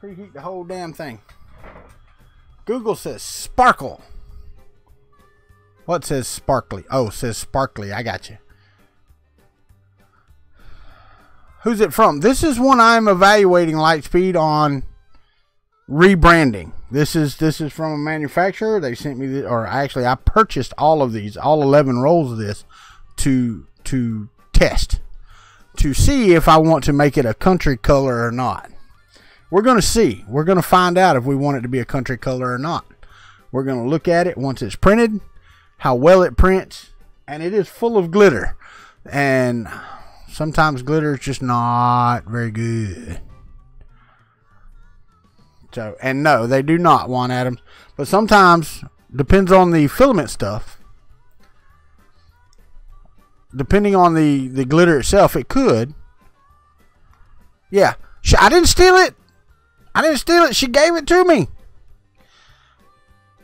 [SPEAKER 2] Preheat the whole damn thing. Google says sparkle. What says sparkly? Oh, it says sparkly. I got you. Who's it from? This is one I'm evaluating Lightspeed on rebranding. This is from a manufacturer. They sent me this, or actually I purchased all of these, all 11 rolls of this to test, to see if I want to make it a country color or not. We're going to see. We're going to find out if we want it to be a country color or not. We're going to look at it once it's printed, how well it prints, and it is full of glitter. And sometimes glitter is just not very good. So, and no, they do not want atoms. But sometimes, depends on the filament stuff. Depending on the glitter itself, it could. Yeah. I didn't steal it. I didn't steal it. She gave it to me.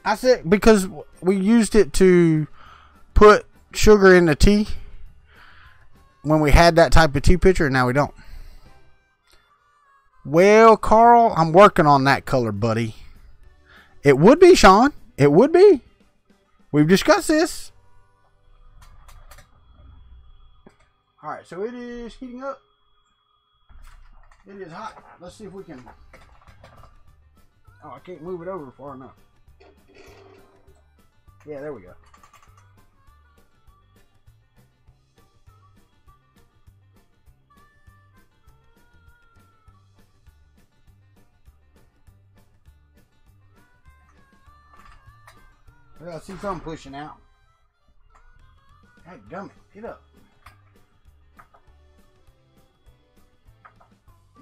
[SPEAKER 2] I said, because we used it to put sugar in the tea. When we had that type of tea pitcher, and now we don't. Well, Carl, I'm working on that color, buddy. It would be, Sean. It would be. We've discussed this. Alright, so it is heating up. It is hot. Let's see if we can... Oh, I can't move it over far enough. Yeah, there we go. I see something pushing out. Hey, gummit, get up.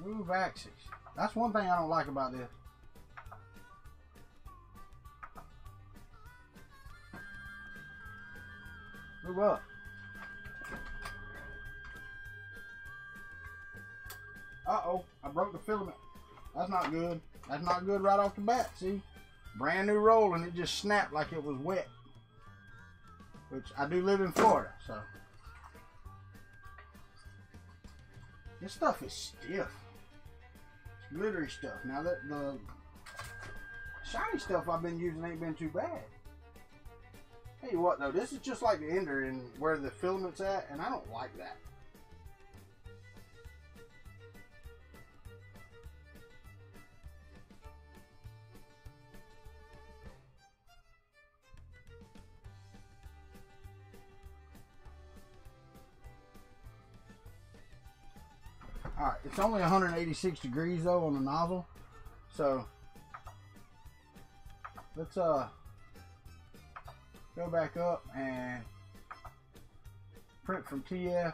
[SPEAKER 2] Move axis. That's one thing I don't like about this. Move up. Uh-oh, I broke the filament. That's not good. That's not good right off the bat, see? Brand new roll and it just snapped like it was wet. Which I do live in Florida, so. This stuff is stiff. It's glittery stuff. Now the shiny stuff I've been using ain't been too bad. Tell you what though, this is just like the ender and where the filament's at, and I don't like that. Alright, it's only 186 degrees though on the nozzle. So let's go back up and print from TF.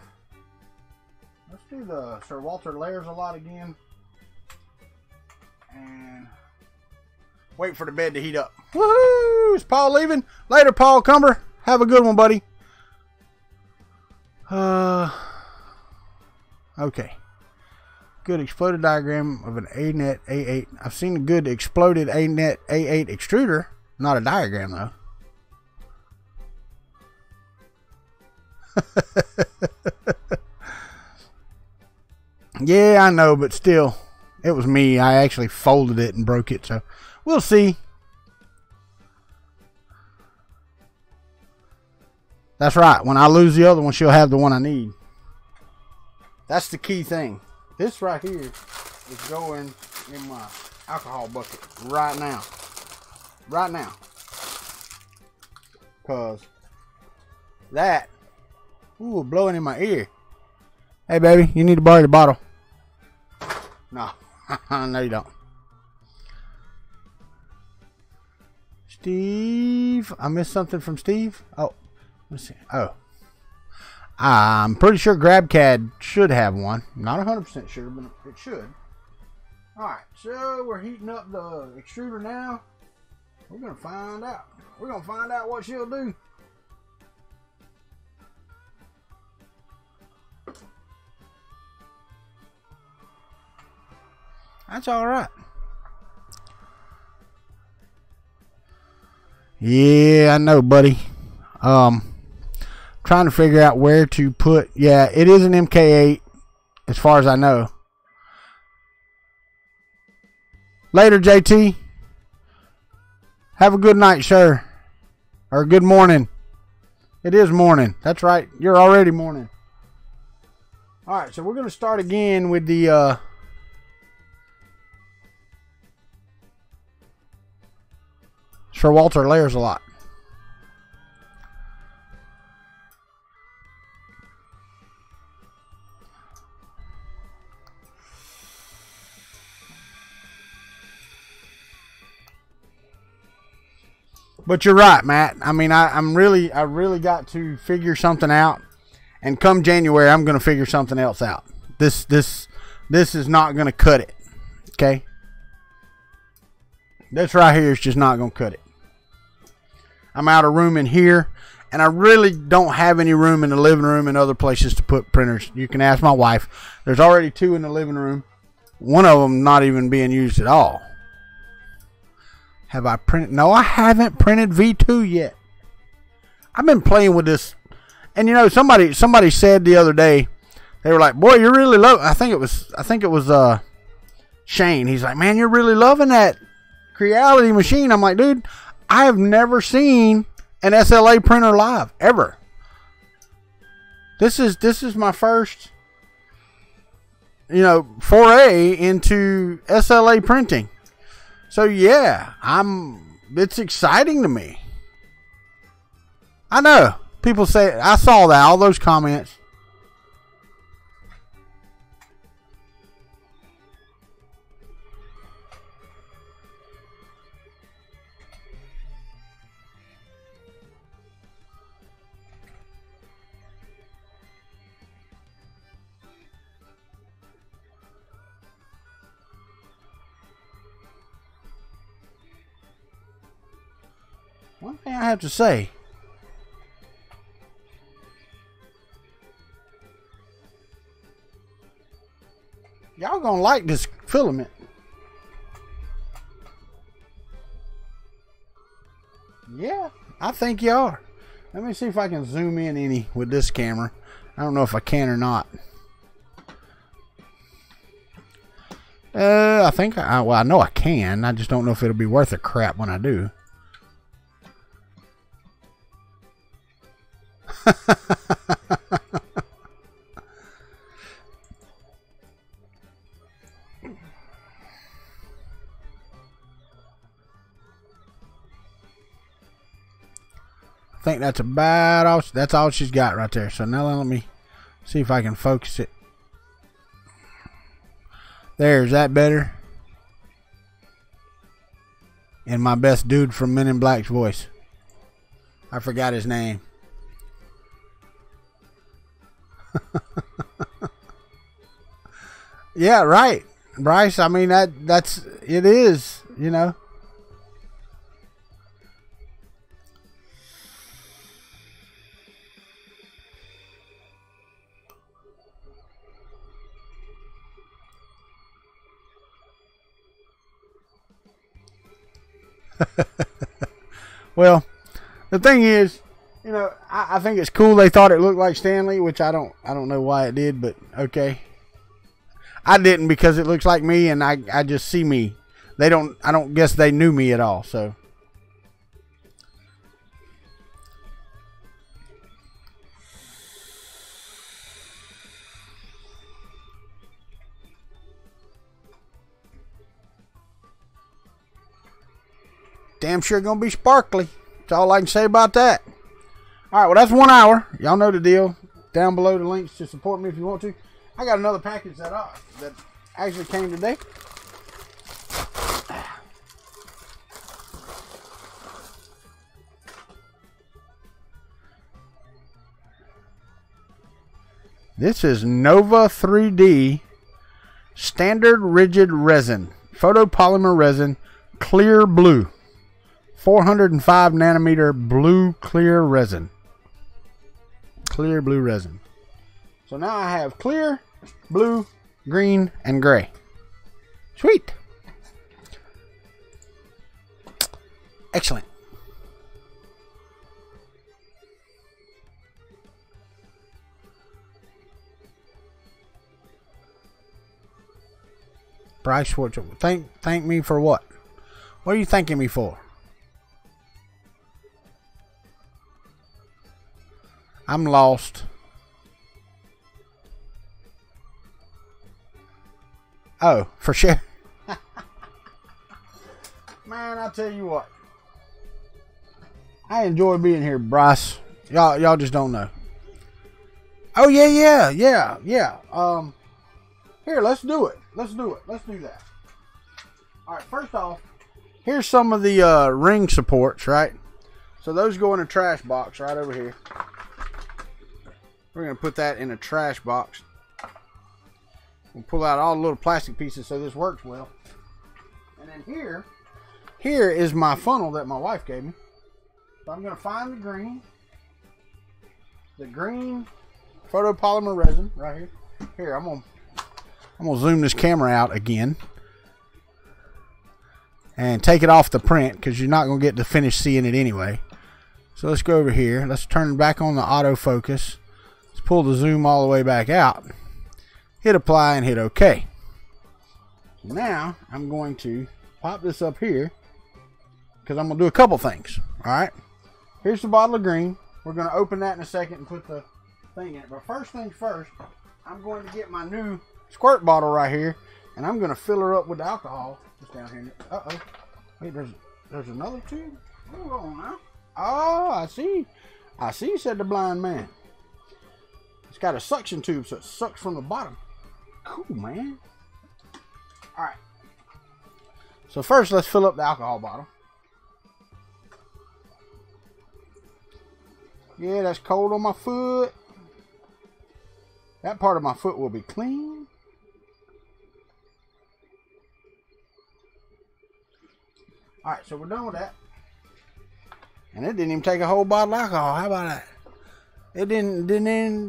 [SPEAKER 2] Let's do the Sir Walter Layers a lot again. And wait for the bed to heat up. Woohoo! Is Paul leaving? Later, Paul Cumber. Have a good one, buddy. Okay. Good exploded diagram of an A-net A8. I've seen a good exploded A-net A8 extruder. Not a diagram, though. Yeah, I know, but still. It was me. I actually folded it and broke it, so we'll see. That's right. When I lose the other one, she'll have the one I need. That's the key thing. This right here is going in my alcohol bucket right now. Right now. Because that, ooh, blowing in my ear. Hey, baby, you need to borrow the bottle. No, no, you don't. Steve, I missed something from Steve. Oh, let's see. Oh. I'm pretty sure GrabCAD should have one. Not 100% sure, but it should. Alright, so we're heating up the extruder now. We're going to find out. We're going to find out what she'll do. That's alright. Yeah, I know, buddy. Trying to figure out where to put. Yeah, it is an MK8 as far as I know. Later, JT. Have a good night, sir. Or good morning. It is morning. That's right. You're already morning. Alright, so we're going to start again with the Sir Walter Layers a lot. But you're right, Matt. I mean, I really got to figure something out, and come January, I'm going to figure something else out. This is not going to cut it. Okay, this right here is just not going to cut it. I'm out of room in here, and I really don't have any room in the living room and other places to put printers. You can ask my wife. There's already 2 in the living room. One of them not even being used at all. Have I printed? No, I haven't printed V2 yet. I've been playing with this. And you know, somebody said the other day, they were like, boy, you're really I think it was Shane. He's like, man, you're really loving that Creality machine. I'm like, dude, I have never seen an SLA printer live ever. This is my first, you know, foray into SLA printing. So yeah, it's exciting to me. I know. People say, I saw that, all those comments. one thing I have to say. Y'all gonna like this filament. Yeah, I think you are. Let me see if I can zoom in any with this camera. I don't know if I can or not. I think well, I know I can. I just don't know if it'll be worth a crap when I do. I think that's about all. That's all she's got right there. So now let me see if I can focus it. There, is that better? In my best dude from Men in Black's voice. I forgot his name. Yeah, right. Bryce, I mean that's it is, you know. Well, the thing is, you know, I think it's cool they thought it looked like Stanley, which I don't know why it did, but okay. I didn't because it looks like me and I just see me. I don't guess they knew me at all, so. Damn sure gonna be sparkly. That's all I can say about that. Alright, well that's 1 hour. Y'all know the deal. Down below the links to support me if you want to. I got another package that actually came today. This is Nova 3D Standard Rigid Resin. Photopolymer resin. Clear blue. 405 nanometer blue clear resin. Clear blue resin. So now I have clear, blue, green, and gray. Sweet. Excellent. Bryce, what? Thank me for what? What are you thanking me for? I'm lost. Oh, for sure. Man, I tell you what. I enjoy being here, Bryce. Y'all just don't know. Oh yeah. Here, let's do it. Let's do that. All right, first off, here's some of the ring supports, right? So those go in a trash box right over here. We're going to put that in a trash box. We'll pull out all the little plastic pieces so this works well. And then here is my funnel that my wife gave me. So I'm going to find the green photopolymer resin right here. Here, I'm going to zoom this camera out again. And take it off the print because you're not going to get to finish seeing it anyway. So let's go over here. Let's turn it back on the autofocus. Pull the zoom all the way back out, hit apply and hit OK. Now I'm going to pop this up here because I'm going to do a couple things. Alright, here's the bottle of green. We're going to open that in a second and put the thing in it. But first things first, I'm going to get my new squirt bottle right here and I'm going to fill her up with alcohol. Just down here. Uh-oh. Wait, there's another tube? Hold on now. Oh, I see, said the blind man. It's got a suction tube, so it sucks from the bottom. Cool, man. Alright. So first, let's fill up the alcohol bottle. Yeah, that's cold on my foot. That part of my foot will be clean. Alright, so we're done with that. And it didn't even take a whole bottle of alcohol. How about that? It didn't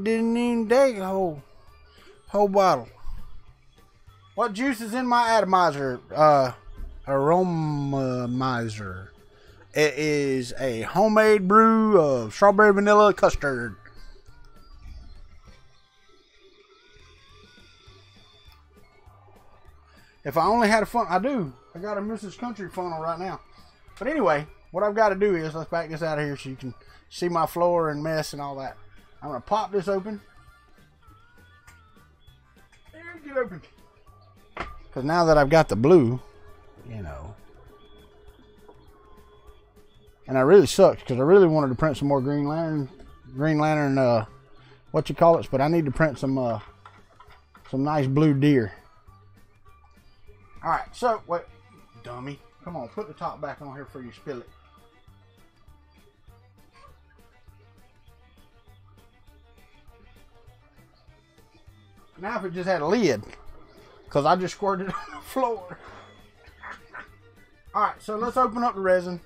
[SPEAKER 2] even take a whole bottle. What juice is in my atomizer? Aromizer. It is a homemade brew of strawberry vanilla custard. If I only had a funnel, I do. I got a Mrs. Kuntry funnel right now. But anyway, what I've got to do is, let's back this out of here so you can see my floor and mess and all that. I'm going to pop this open. And get open. Because now that I've got the blue, you know. And I really sucked because I really wanted to print some more Green Lantern, what you call it, but I need to print some nice blue deer. All right, so wait, dummy, come on, put the top back on here before you spill it. Now if it just had a lid, because I just squirted it on the floor. All right, so let's open up the resin.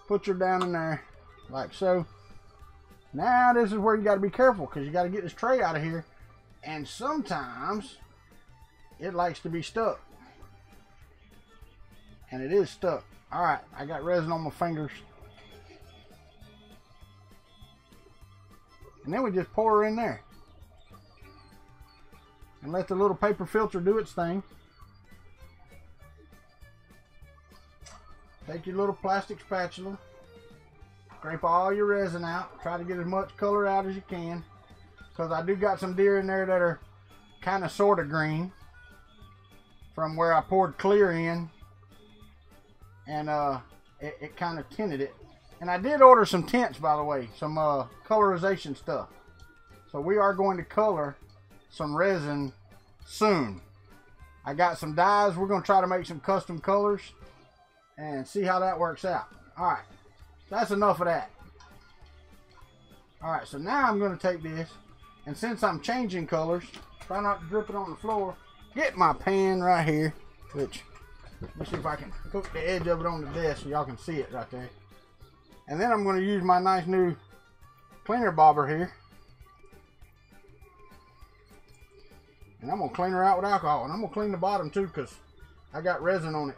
[SPEAKER 2] Put your down in there, like so. Now this is where you got to be careful, because you got to get this tray out of here. And sometimes it likes to be stuck. And it is stuck. All right, I got resin on my fingers. And then we just pour her in there. And let the little paper filter do its thing. Take your little plastic spatula. Scrape all your resin out. Try to get as much color out as you can. Because I do got some deer in there that are kind of sort of green. From where I poured clear in. And it kind of tinted it. And I did order some tints, by the way. Some colorization stuff. So we are going to color some resin soon. I got some dyes. We're going to try to make some custom colors. And see how that works out. Alright. That's enough of that. Alright, so now I'm going to take this. And since I'm changing colors, try not to drip it on the floor. Get my pan right here. Which, let me see if I can hook the edge of it on the desk so y'all can see it right there. And then I'm going to use my nice new cleaner bobber here. And I'm going to clean her out with alcohol. And I'm going to clean the bottom too because I got resin on it.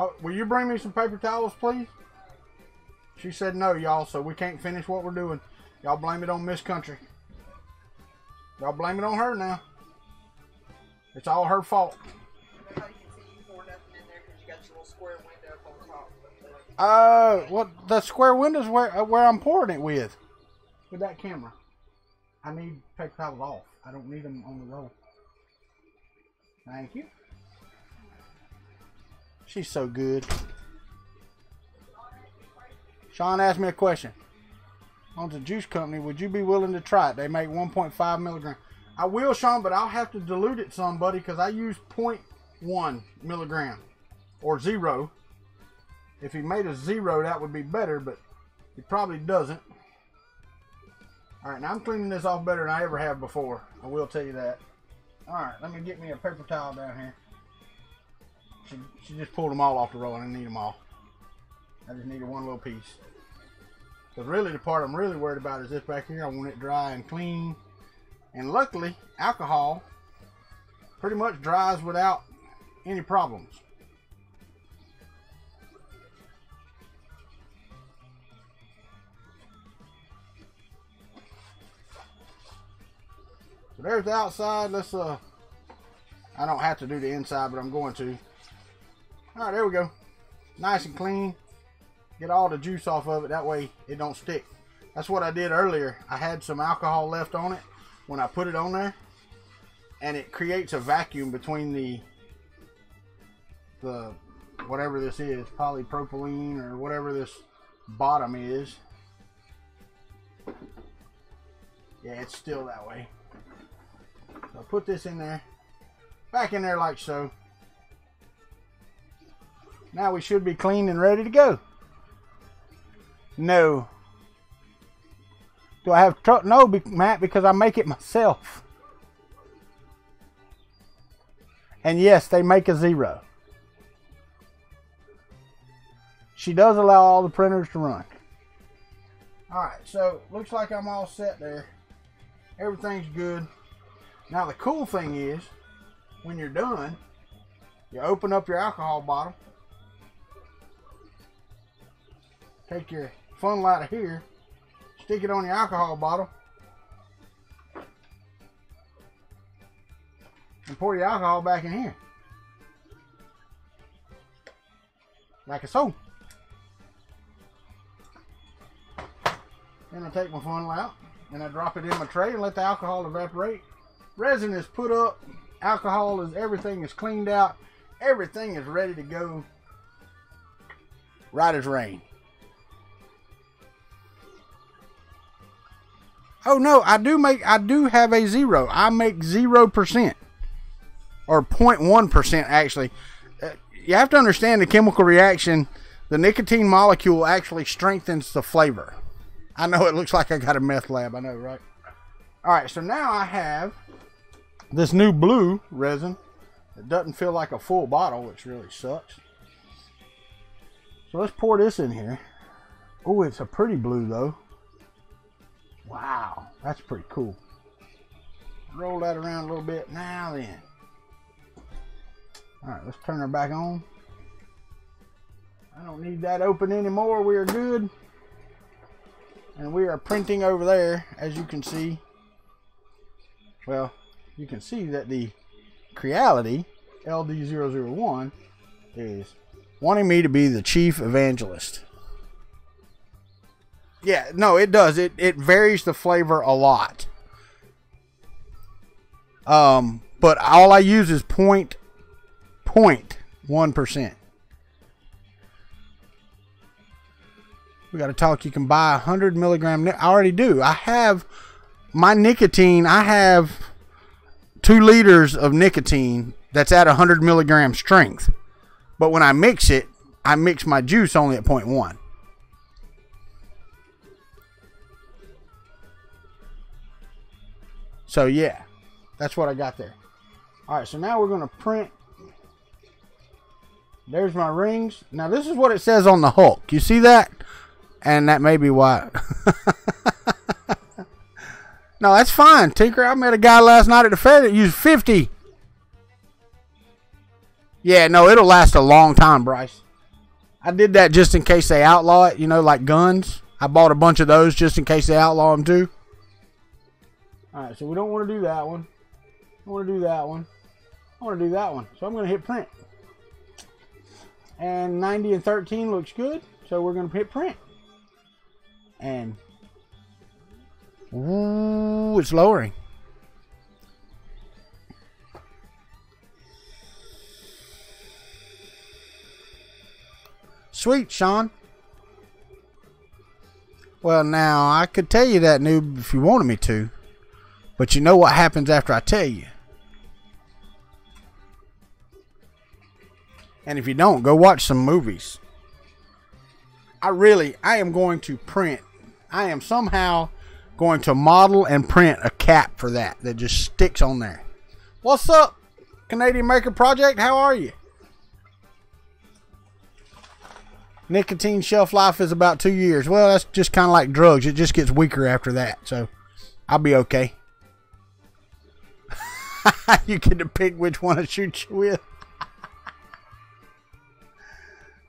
[SPEAKER 2] Oh, will you bring me some paper towels, please? She said no, y'all, so we can't finish what we're doing. Y'all blame it on Miss Country. Y'all blame it on her now. It's all her fault.
[SPEAKER 4] How you can see you pour nothing in there because you got your little square window up on top.
[SPEAKER 2] What the square window's where I'm pouring it with that camera. I need paper towels off. I don't need them on the roll. Thank you. She's so good. Sean asked me a question. On the juice company, would you be willing to try it? They make 1.5 milligrams. I will, Sean, but I'll have to dilute it some, buddy, because I use 0.1 milligram or 0. If he made a 0, that would be better, but he probably doesn't. All right, now I'm cleaning this off better than I ever have before. I will tell you that. All right, let me get me a paper towel down here. She just pulled them all off the roll. I didn't need them all. I just needed one little piece. Because really the part I'm really worried about is this back here. I want it dry and clean. And luckily, alcohol pretty much dries without any problems. So there's the outside. Let's I don't have to do the inside, but I'm going to. Alright, there we go. Nice and clean. Get all the juice off of it. That way it don't stick. That's what I did earlier. I had some alcohol left on it when I put it on there. And it creates a vacuum between the whatever this is, polypropylene or whatever this bottom is. Yeah, it's still that way. So I put this in there. Back in there like so. Now we should be clean and ready to go. No. Do I have trouble? No, Matt, because I make it myself. And yes, they make a 0. She does allow all the printers to run. Alright, so looks like I'm all set there. Everything's good. Now the cool thing is, when you're done, you open up your alcohol bottle. Take your funnel out of here. Stick it on your alcohol bottle. And pour your alcohol back in here. Like so. Then I take my funnel out and I drop it in my tray and let the alcohol evaporate. Resin is put up. Alcohol is, everything is cleaned out. Everything is ready to go. Right as rain. Oh no, I do have a 0. I make 0%. Or 0.1% actually. You have to understand the chemical reaction. The nicotine molecule actually strengthens the flavor. I know it looks like I got a meth lab. I know, right? Alright, so now I have this new blue resin. It doesn't feel like a full bottle, which really sucks. So let's pour this in here. Oh, it's a pretty blue though. Wow, that's pretty cool. Roll that around a little bit. Now then. Alright, let's turn her back on. I don't need that open anymore. We are good. And we are printing over there, as you can see. Well, you can see that the Creality LD001 is wanting me to be the chief evangelist. Yeah, no, it does. It varies the flavor a lot. But all I use is 0.1%. We got to talk. You can buy 100 milligram. I already do. I have my nicotine. I have 2 liters of nicotine that's at 100 milligram strength. But when I mix it, I mix my juice only at 0.1. So yeah, that's what I got there. All right, so now we're going to print. There's my rings. Now this is what it says on the Hulk. You see that? And that may be why. No, that's fine, Tinker. I met a guy last night at the fair that used 50. Yeah, no, it'll last a long time, Bryce. I did that just in case they outlaw it, you know, like guns. I bought a bunch of those just in case they outlaw them too. Alright, so we don't want to do that one. I want to do that one. I want to do that one. So I'm going to hit print. And 90 and 13 looks good. So we're going to hit print. And ooh, it's lowering. Sweet, Sean. Well, now, I could tell you that, noob, if you wanted me to. But you know what happens after I tell you. And if you don't, go watch some movies. I am going to print. I am somehow going to model and print a cap for that just sticks on there. What's up, Canadian Maker Project? How are you? Nicotine shelf life is about 2 years. Well, that's just kind of like drugs. It just gets weaker after that. So I'll be okay. You get to pick which one to shoot you with.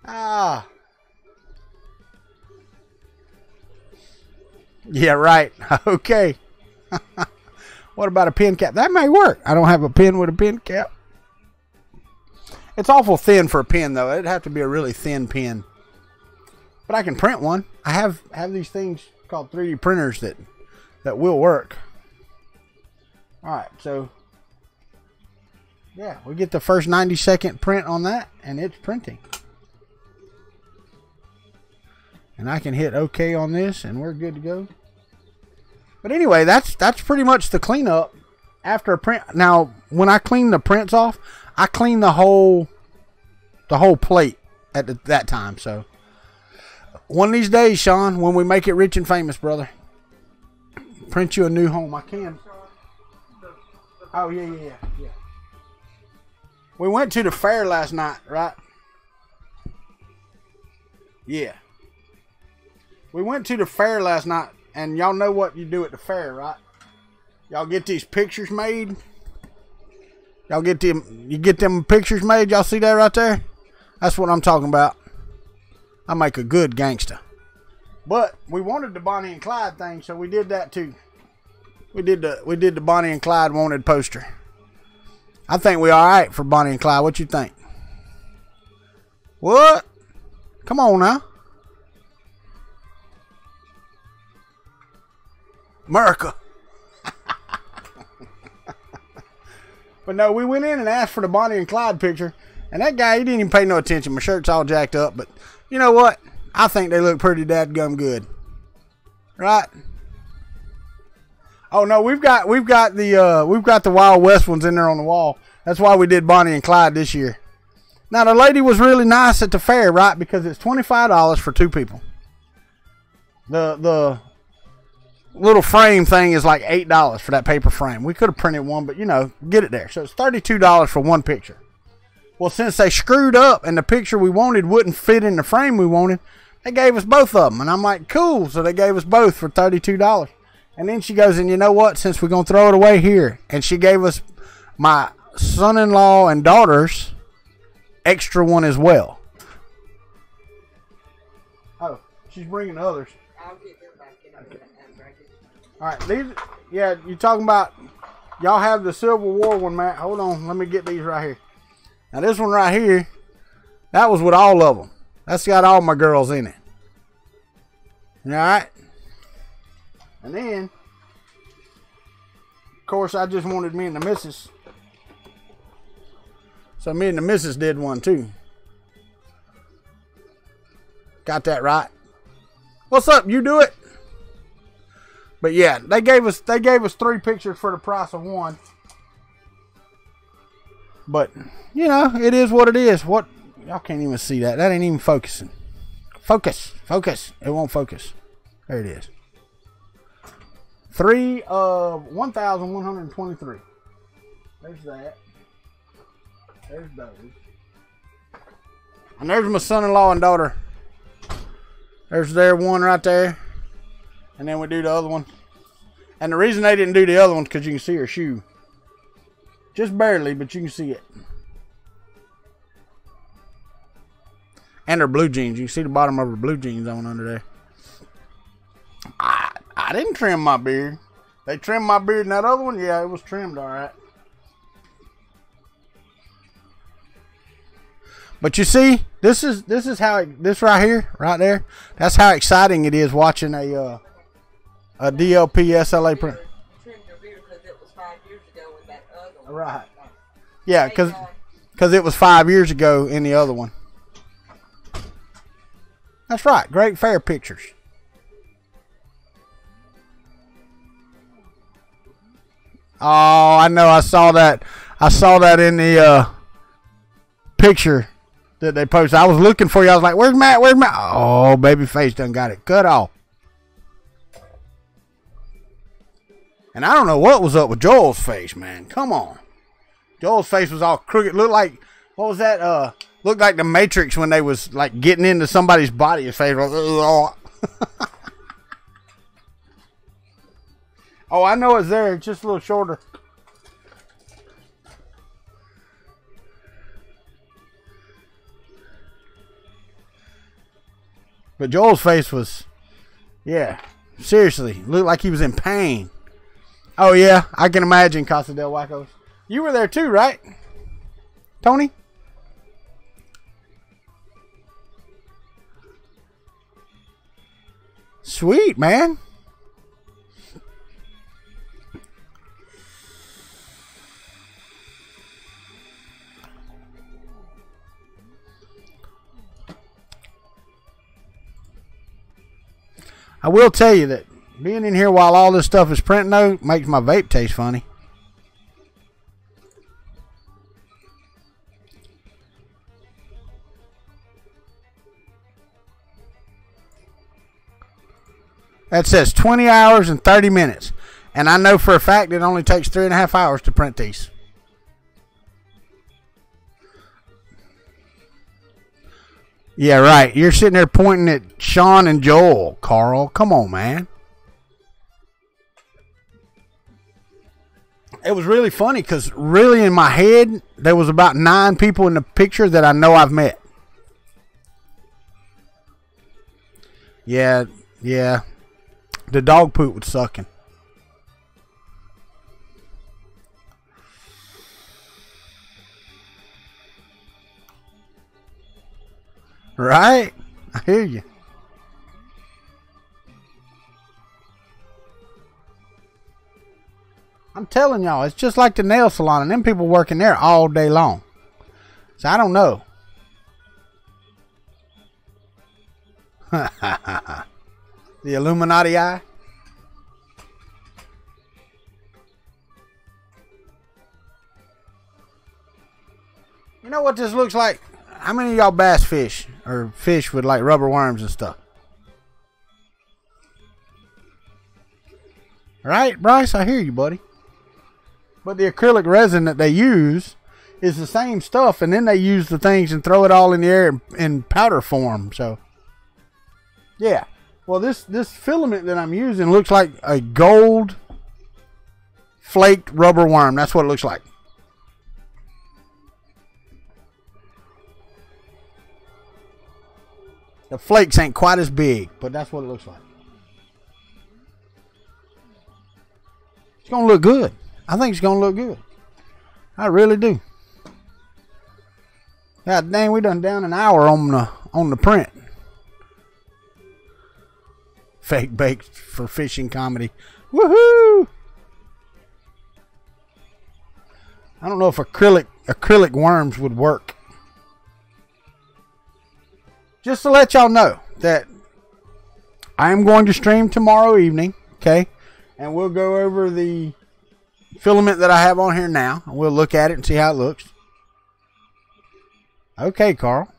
[SPEAKER 2] Ah. Yeah, right. Okay. What about a pen cap? That may work. I don't have a pen with a pen cap. It's awful thin for a pen, though. It'd have to be a really thin pen. But I can print one. I have these things called 3D printers that will work. Alright, so yeah, we get the first 90-second print on that, and it's printing. And I can hit OK on this, and we're good to go. But anyway, that's pretty much the cleanup after a print. Now, when I clean the prints off, I clean the whole plate at that time. So one of these days, Sean, when we make it rich and famous, brother, print you a new home. I can. Oh, yeah. We went to the fair last night, right? Yeah. We went to the fair last night, and y'all know what you do at the fair, right? Y'all get these pictures made. You get them pictures made. Y'all see that right there? That's what I'm talking about. I make a good gangster. But we wanted the Bonnie and Clyde thing, so we did that too. We did the Bonnie and Clyde wanted poster. I think we all right for Bonnie and Clyde. What you think? What? Come on now. America. But no, we went in and asked for the Bonnie and Clyde picture, and that guy, he didn't even pay no attention. My shirt's all jacked up, but you know what? I think they look pretty dadgum good. Right? Oh no, we've got the Wild West ones in there on the wall. That's why we did Bonnie and Clyde this year. Now the lady was really nice at the fair, right? Because it's $25 for 2 people. The little frame thing is like $8 for that paper frame. We could have printed one, but you know, get it there. So it's $32 for one picture. Well, since they screwed up and the picture we wanted wouldn't fit in the frame we wanted, they gave us both of them. And I'm like, cool. So they gave us both for $32. And then she goes, and you know what? Since we're going to throw it away here. And she gave us my son-in-law and daughter's extra one as well. Oh, she's bringing the others.
[SPEAKER 4] I'll get them back in that bracket.
[SPEAKER 2] All right, these, yeah, you talking about, y'all have the Civil War one, Matt. Hold on, let me get these right here. Now this one right here, that was with all of them. That's got all my girls in it. All right. And then, of course, I just wanted me and the missus. So me and the missus did one too. Got that right? What's up? You do it? But yeah, they gave us 3 pictures for the price of one. But you know, it is what it is. What, y'all can't even see that. That ain't even focusing. Focus. It won't focus. There it is. 3 of 1,123. There's that. There's those. And there's my son-in-law and daughter. There's their one right there. And then we do the other one. And the reason they didn't do the other one is because you can see her shoe. Just barely, but you can see it. And her blue jeans. You can see the bottom of her blue jeans on under there. I didn't trim my beard. They trimmed my beard in that other one. Yeah, it was trimmed all right. But you see, this is how this right here, right there. That's how exciting it is watching a DLP SLA print.
[SPEAKER 4] Trimmed your beard because it was 5 years ago with that other one.
[SPEAKER 2] Right. Yeah, because it was 5 years ago in the other one. That's right. Great fair pictures. Oh, I know. I saw that. I saw that in the picture that they posted. I was looking for you. I was like, "Where's Matt? Where's Matt?" Oh, babyface done got it cut off. And I don't know what was up with Joel's face, man. Come on. Joel's face was all crooked. Looked like, what was that? Looked like the Matrix when they was like getting into somebody's body. His face was, oh, I know it's there. It's just a little shorter. But Joel's face was, yeah, seriously, looked like he was in pain. Oh, yeah, I can imagine, Casa del Wacos. You were there too, right, Tony? Sweet, man. I will tell you that being in here while all this stuff is printing, though, makes my vape taste funny. That says 20 hours and 30 minutes. And I know for a fact it only takes 3.5 hours to print these. Yeah, right. You're sitting there pointing at Sean and Joel, Carl. Come on, man. It was really funny because really in my head, there was about 9 people in the picture that I know I've met. Yeah. The dog poop was sucking. Right? I hear you. I'm telling y'all, it's just like the nail salon, and them people working there all day long. So I don't know. The Illuminati eye. You know what this looks like? How many of y'all bass fish or fish with like rubber worms and stuff? Right, Bryce? I hear you, buddy. But the acrylic resin that they use is the same stuff, and then they use the things and throw it all in the air in powder form. So, yeah. Well, this filament that I'm using looks like a gold flaked rubber worm. That's what it looks like. The flakes ain't quite as big, but that's what it looks like. It's going to look good. I think it's going to look good. I really do. God dang, we done down an hour on the print. Fake baked for fishing comedy. Woohoo! I don't know if acrylic worms would work. Just to let y'all know that I am going to stream tomorrow evening, okay? And we'll go over the filament that I have on here now. And we'll look at it and see how it looks. Okay, Carl.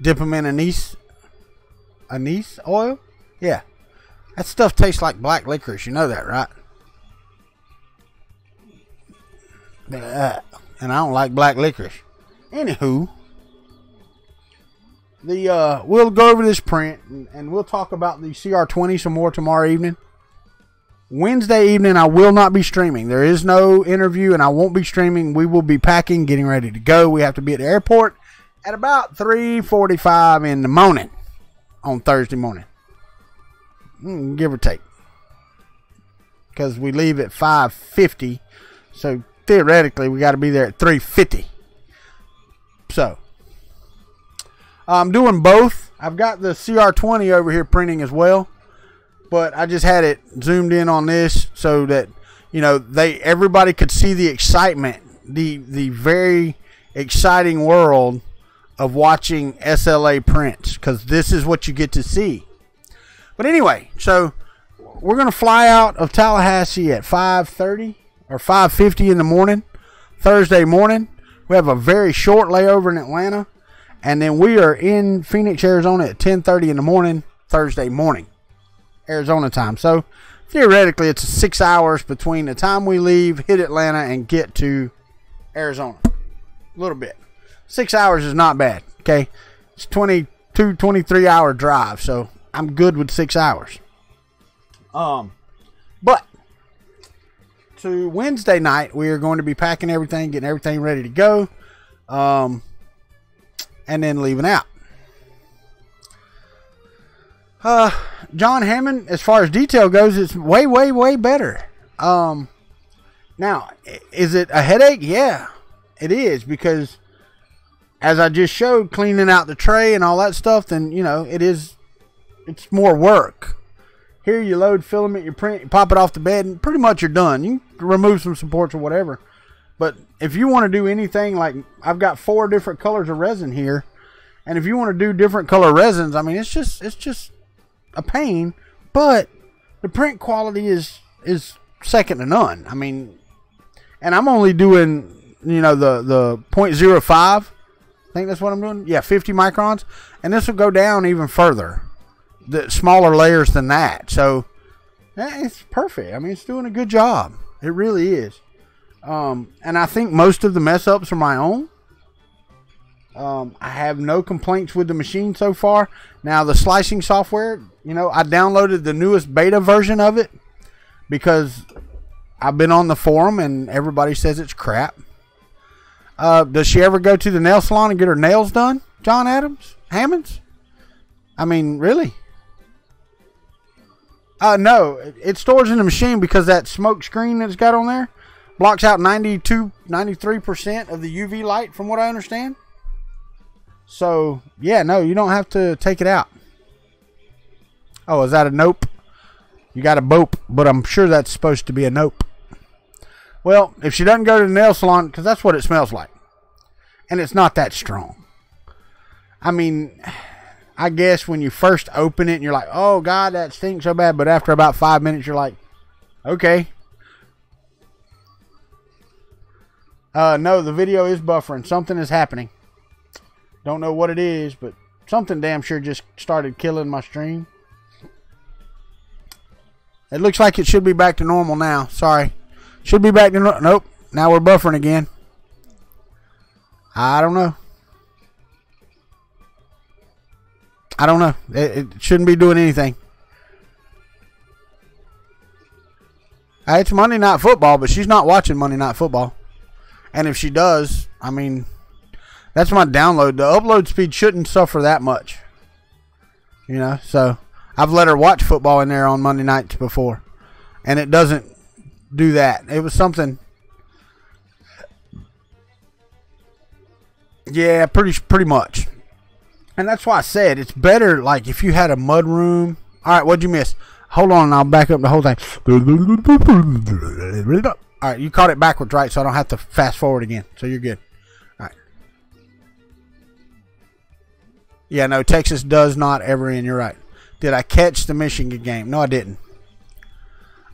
[SPEAKER 2] Dip them in anise oil? Yeah. That stuff tastes like black licorice. You know that, right? And I don't like black licorice. Anywho, we'll go over this print and we'll talk about the CR20 some more tomorrow evening. Wednesday evening, I will not be streaming. There is no interview, and I won't be streaming. We will be packing, getting ready to go. We have to be at the airport at about 3:45 in the morning on Thursday morning, give or take, because we leave at 5:50. So theoretically, we got to be there at 3:50. So I'm doing both. I've got the CR20 over here printing as well, but I just had it zoomed in on this so that, you know, everybody could see the excitement, the very exciting world of watching SLA prints, because this is what you get to see. But anyway, so we're going to fly out of Tallahassee at 5:30 or 5:50 in the morning, Thursday morning. We have a very short layover in Atlanta, and then we are in Phoenix, Arizona at 10:30 in the morning, Thursday morning, Arizona time. So theoretically, it's 6 hours between the time we leave, hit Atlanta, and get to Arizona. A little bit. 6 hours is not bad, okay? It's 22, 23-hour drive, so I'm good with 6 hours. But to Wednesday night, we are going to be packing everything, getting everything ready to go, and then leaving out. John Hammond, as far as detail goes, it's way, way, way better. Now, is it a headache? Yeah, it is, because as I just showed, cleaning out the tray and all that stuff, then, you know, it's more work. Here you load filament, you print, you pop it off the bed, and pretty much you're done. You can remove some supports or whatever. But if you want to do anything, like I've got 4 different colors of resin here, and if you want to do different color resins, I mean, it's just a pain, but the print quality is second to none. I mean, and I'm only doing, you know, the 0.05 I think that's what I'm doing. Yeah, 50 microns. And this will go down even further. The smaller layers than that. So, it's perfect. I mean, it's doing a good job. It really is. And I think most of the mess ups are my own. I have no complaints with the machine so far. Now, the slicing software, you know, I downloaded the newest beta version of it because I've been on the forum and everybody says it's crap. Does she ever go to the nail salon and get her nails done, John Hammonds? I mean, really? No, it stores in the machine because that smoke screen that it's got on there blocks out 93% of the UV light from what I understand. So, yeah, no, you don't have to take it out. Oh, is that a nope? You got a bope, but I'm sure that's supposed to be a nope. Well, if she doesn't go to the nail salon, because that's what it smells like. And it's not that strong. I mean, I guess when you first open it and you're like, oh, God, that stinks so bad. But after about 5 minutes, you're like, okay. No, the video is buffering. Something is happening. Don't know what it is, but something damn sure just started killing my stream. It looks like it should be back to normal now. Sorry. Should be back to normal. Nope. Now we're buffering again. I don't know. I don't know. It shouldn't be doing anything. It's Monday Night Football, but she's not watching Monday Night Football. And if she does, I mean, that's my download. The upload speed shouldn't suffer that much. You know, so I've let her watch football in there on Monday nights before. And it doesn't do that. It was something. Yeah, pretty much. And that's why I said it's better, like, if you had a mud room. All right, what'd you miss? Hold on, I'll back up the whole thing. All right, you caught it backwards, right? So I don't have to fast forward again. So you're good. All right. Yeah, no, Texas does not ever end. You're right. Did I catch the Michigan game? No, I didn't.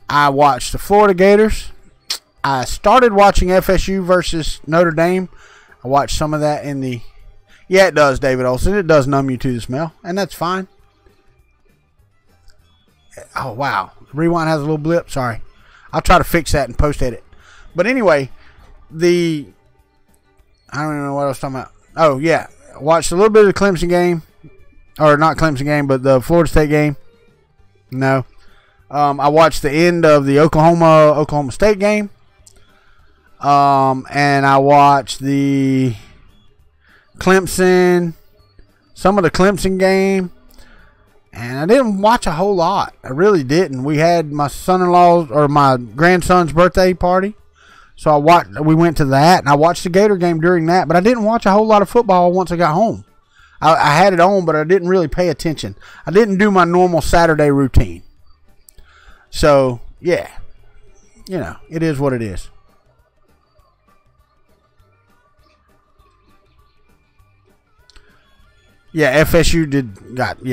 [SPEAKER 2] I watched the Florida Gators. I started watching FSU versus Notre Dame. I watched some of that in the... Yeah, it does, David Olson. It does numb you to the smell, and that's fine. Oh, wow. Rewind has a little blip. Sorry. I'll try to fix that and post edit. But anyway, I don't even know what I was talking about. Oh, yeah. Watched a little bit of the Clemson game. Or not Clemson game, but the Florida State game. No. I watched the end of the Oklahoma State game. And I watched the Clemson, some of the Clemson game. And I didn't watch a whole lot. I really didn't. We had my son-in-law's or my grandson's birthday party. So we went to that, and I watched the Gator game during that. But I didn't watch a whole lot of football once I got home. I had it on, but I didn't really pay attention. I didn't do my normal Saturday routine. So, yeah. You know, it is what it is. Yeah, FSU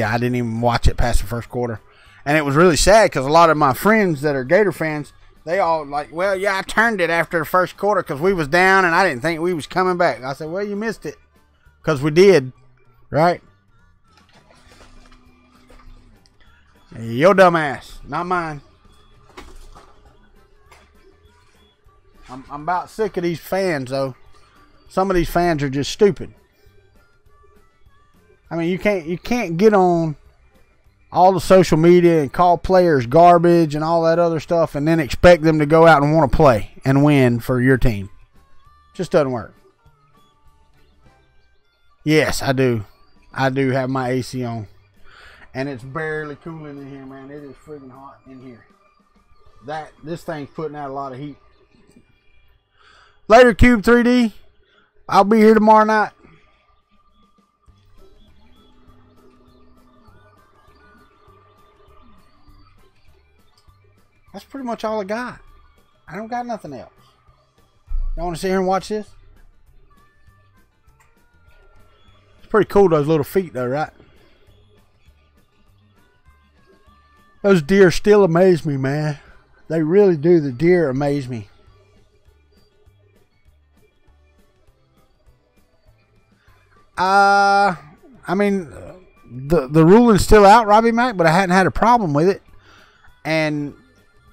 [SPEAKER 2] I didn't even watch it past the first quarter. And it was really sad because a lot of my friends that are Gator fans, they all like, well, yeah, I turned it after the first quarter because we was down and I didn't think we was coming back. I said, well, you missed it because we did, right? Your dumb ass, not mine. I'm about sick of these fans, though. Some of these fans are just stupid. I mean, you can't get on all the social media and call players garbage and all that other stuff and then expect them to go out and want to play and win for your team. Just doesn't work. Yes, I do. I do have my AC on. And it's barely cooling in here, man. It is freaking hot in here. This thing's putting out a lot of heat. Later, Cube 3D. I'll be here tomorrow night. That's pretty much all I got. I don't got nothing else. Y'all want to sit here and watch this? It's pretty cool, those little feet, though, right? Those deer still amaze me, man. They really do. The deer amaze me. I mean, the ruling's still out, Robbie Mac, but I hadn't had a problem with it. And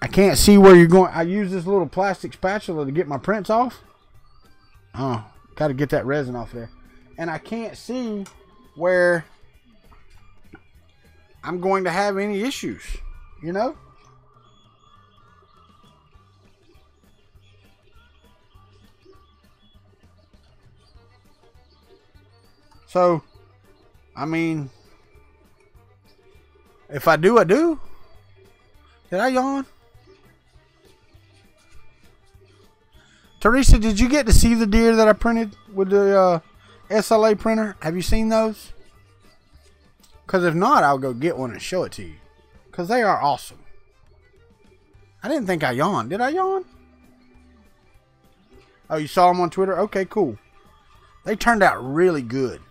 [SPEAKER 2] I can't see where you're going. I use this little plastic spatula to get my prints off. Oh, got to get that resin off there. And I can't see where I'm going to have any issues, you know? So, I mean, if I do, I do. Did I yawn? Teresa, did you get to see the deer that I printed with the SLA printer? Have you seen those? Because if not, I'll go get one and show it to you. Because they are awesome. I didn't think I yawned. Did I yawn? Oh, you saw them on Twitter? Okay, cool. They turned out really good.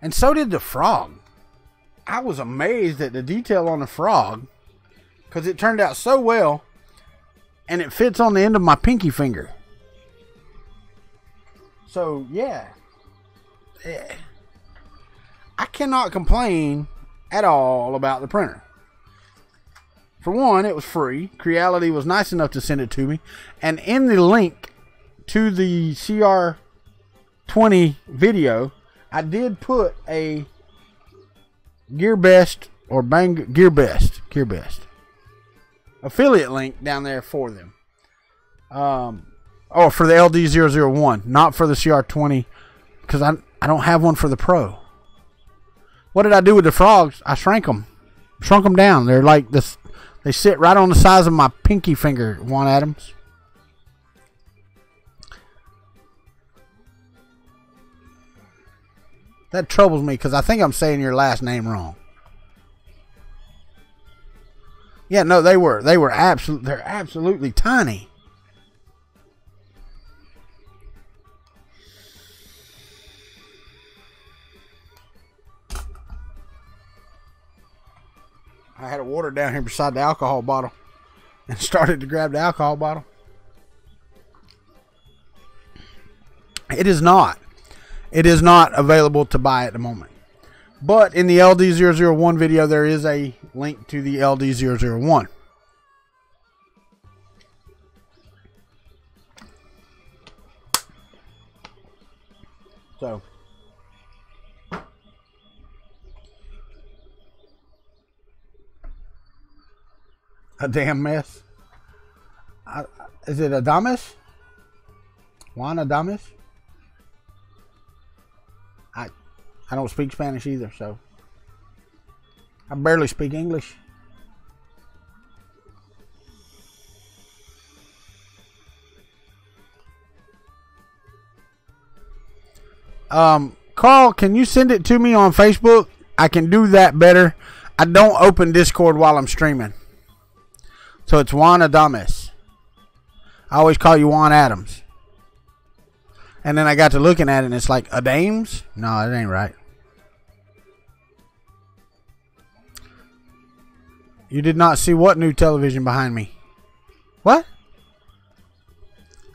[SPEAKER 2] And so did the frog. I was amazed at the detail on the frog. Because it turned out so well. And it fits on the end of my pinky finger. So, yeah. I cannot complain at all about the printer. For one, it was free. Creality was nice enough to send it to me. And in the link to the CR20 video, I did put a Gearbest or Gearbest affiliate link down there for them. Oh, for the LD001, not for the CR20, because I don't have one for the Pro. What did I do with the frogs? I shrunk them down. They're like this. They sit right on the size of my pinky finger, Juan Adams. That troubles me because I think I'm saying your last name wrong. Yeah, no, they're absolutely tiny. I had a water down here beside the alcohol bottle and started to grab the alcohol bottle. It is not available to buy at the moment. But in the LD001 video, there is a link to the LD001. So, a damn mess. Is it Adamus? Juan Adamus? I don't speak Spanish either, so I barely speak English. Carl, can you send it to me on Facebook? I can do that better. I don't open Discord while I'm streaming. So it's Juan Adames. I always call you Juan Adams. And then I got to looking at it and it's like, Adames? No, it ain't right. You did not see what new television behind me? What?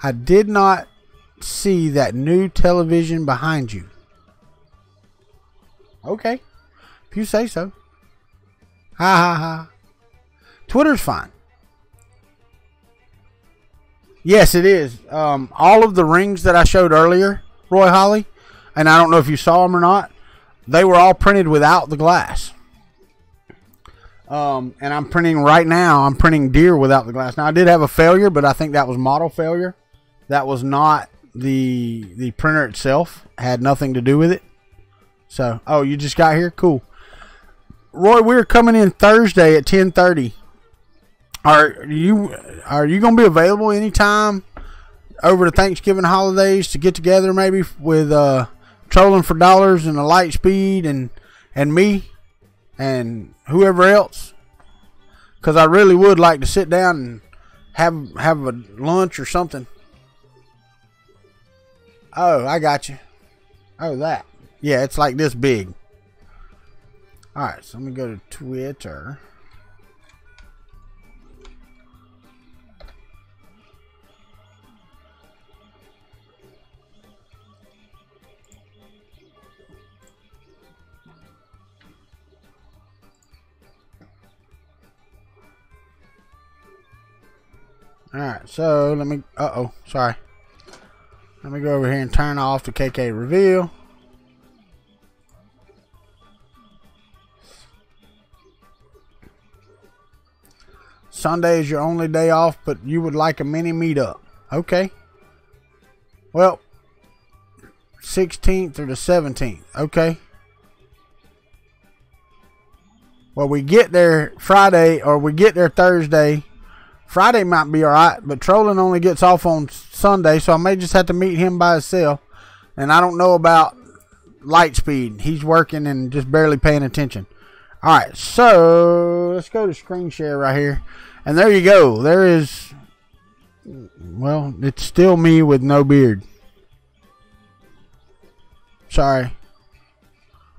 [SPEAKER 2] I did not see that new television behind you. Okay. If you say so. Ha ha ha. Twitter's fine. Yes, it is. All of the rings that I showed earlier, Roy Holly, and I don't know if you saw them or not, they were all printed without the glass. And I'm printing right now. I'm printing deer without the glass. Now, I did have a failure, but I think that was model failure. That was not the printer itself. Had nothing to do with it. So, oh, you just got here? Cool. Roy, we're coming in Thursday at 10:30. Are you going to be available anytime over the Thanksgiving holidays to get together maybe with Trolling for Dollars and the Light Speed and me and whoever else? Because I really would like to sit down and have a lunch or something. Oh, I got you. Oh, that. Yeah, it's like this big. Alright, so let me go to Twitter. Alright, so let me... Uh-oh, sorry. Let me go over here and turn off the KK reveal. Sunday is your only day off, but you would like a mini meetup. Okay. Well, 16th or the 17th. Okay. Well, we get there Friday or we get there Thursday. Friday might be alright, but Trolling only gets off on Sunday, so I may just have to meet him by himself. And I don't know about Lightspeed. He's working and just barely paying attention. Alright, so let's go to screen share right here. And there you go. There is, well, it's still me with no beard. Sorry.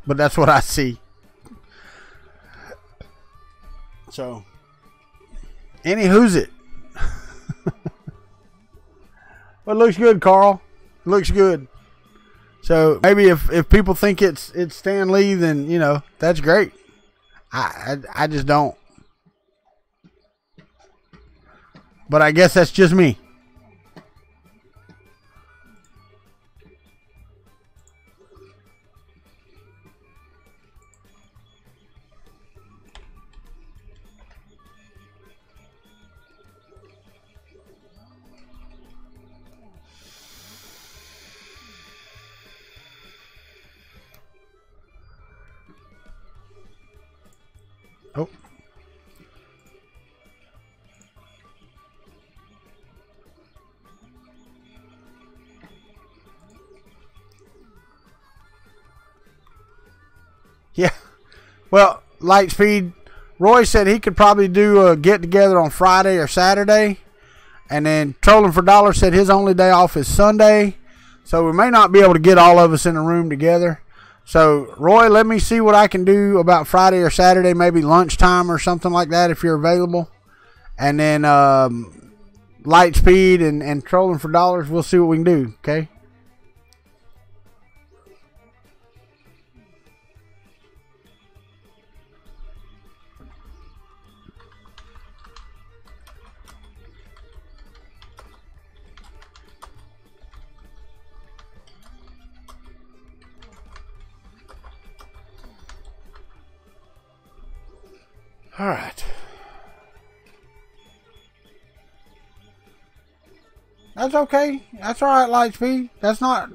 [SPEAKER 2] But that's what I see. So, who's it? Well, it looks good, Carl. It looks good. So maybe if people think it's Stan Lee, then you know that's great. I just don't. But I guess that's just me. Oh. Yeah. Well, Lightspeed, Roy said he could probably do a get together on Friday or Saturday. And then Trolling for Dollar said his only day off is Sunday. So we may not be able to get all of us in a room together. So, Roy, let me see what I can do about Friday or Saturday, maybe lunchtime or something like that if you're available. And then Lightspeed and Trolling for Dollars, we'll see what we can do, okay? All right. That's okay. That's all right, Lightspeed. That's not...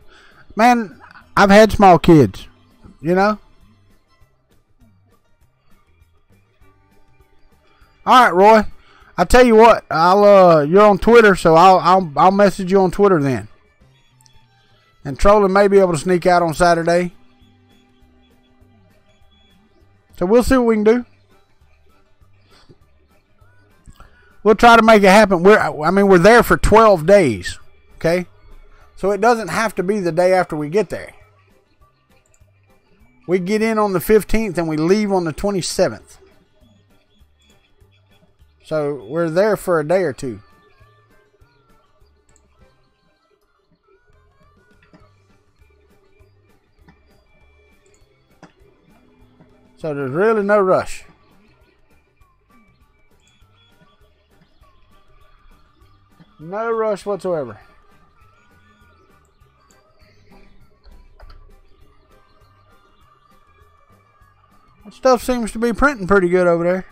[SPEAKER 2] Man, I've had small kids. You know? All right, Roy. I tell you what. You're on Twitter, so I'll message you on Twitter then. And Trolling may be able to sneak out on Saturday. So we'll see what we can do. We'll try to make it happen. We're there for 12 days, okay? So it doesn't have to be the day after we get there. We get in on the 15th and we leave on the 27th. So we're there for a day or two. So there's really no rush. No rush whatsoever. That stuff seems to be printing pretty good over there.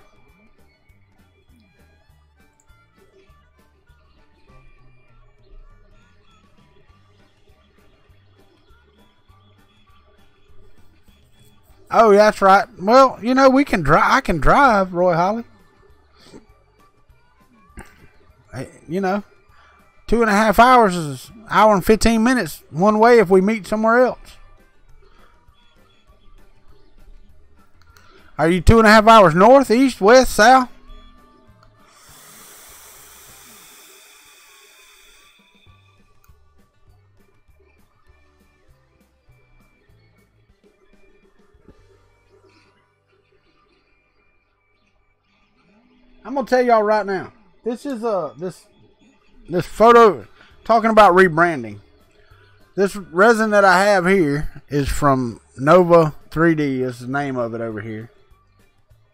[SPEAKER 2] Oh, that's right. Well, you know, we can drive. I can drive, Roy Holly. You know. 2.5 hours is an hour and 15 minutes one way if we meet somewhere else. Are you 2.5 hours north, east, west, south? I'm gonna tell y'all right now. This is this photo, talking about rebranding. This resin that I have here is from Nova 3D. Is the name of it over here.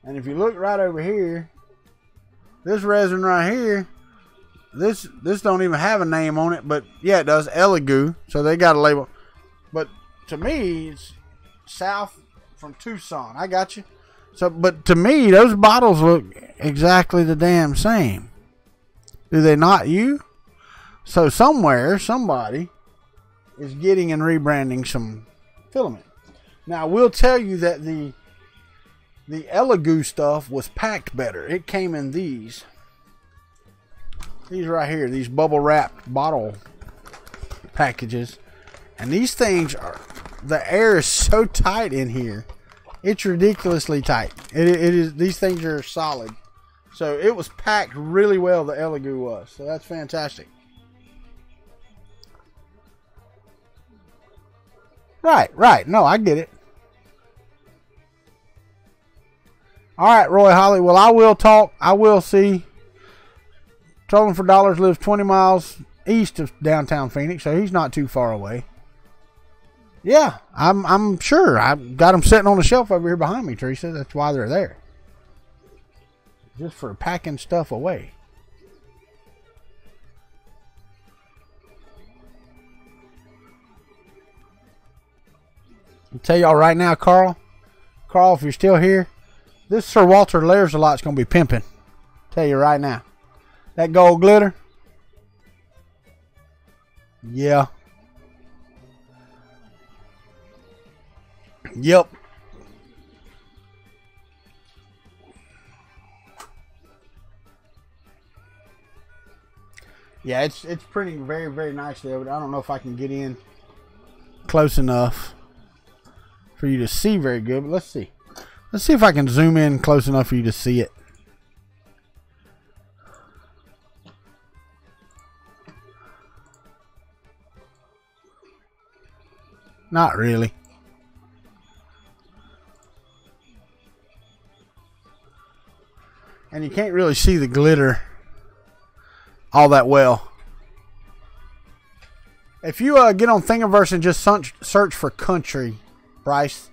[SPEAKER 2] And if you look right over here, this resin right here, this don't even have a name on it, but yeah, it does. Elegoo. So they got a label. But to me, it's south from Tucson. I got you. So, but to me, those bottles look exactly the damn same. Do they not, you? So somewhere, somebody is getting and rebranding some filament. Now, I will tell you that the Elegoo stuff was packed better. It came in these right here, these bubble wrapped bottle packages. And these things are, the air is so tight in here. It's ridiculously tight. It is. These things are solid. So it was packed really well, the Elegoo was. So that's fantastic. Right. No, I get it. All right, Roy Holly. Well, I will talk. I will see. Trolling for Dollars lives 20 miles east of downtown Phoenix, so he's not too far away. Yeah, I'm sure. I've got them sitting on the shelf over here behind me, Teresa. That's why they're there. Just for packing stuff away. I'll tell y'all right now, Carl, if you're still here, this Sir Walter Layers a Lot's going to be pimping. Tell you right now. That gold glitter. Yeah. Yep. Yeah, it's printing very, very nicely, but I don't know if I can get in close enough for you to see very good, but let's see. Let's see if I can zoom in close enough for you to see it. Not really. And you can't really see the glitter all that well. If you get on Thingiverse and just search for Kuntry, Bryce,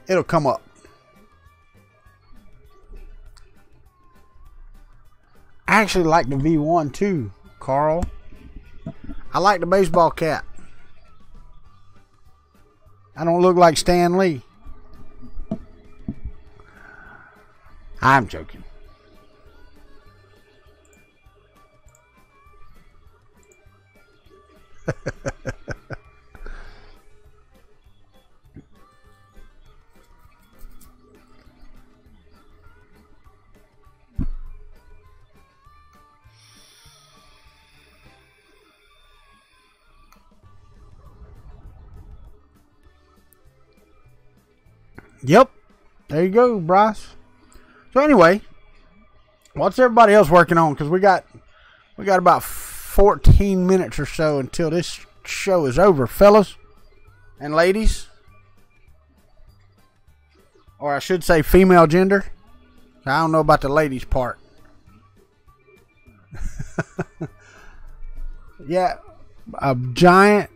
[SPEAKER 2] it'll come up. I actually like the V1 too, Carl. I like the baseball cap. I don't look like Stan Lee. I'm joking. Yep. There you go, Bryce. So anyway, what's everybody else working on? Because we got about 14 minutes or so until this show is over, fellas and ladies. Or I should say female gender. I don't know about the ladies part. Yeah, a giant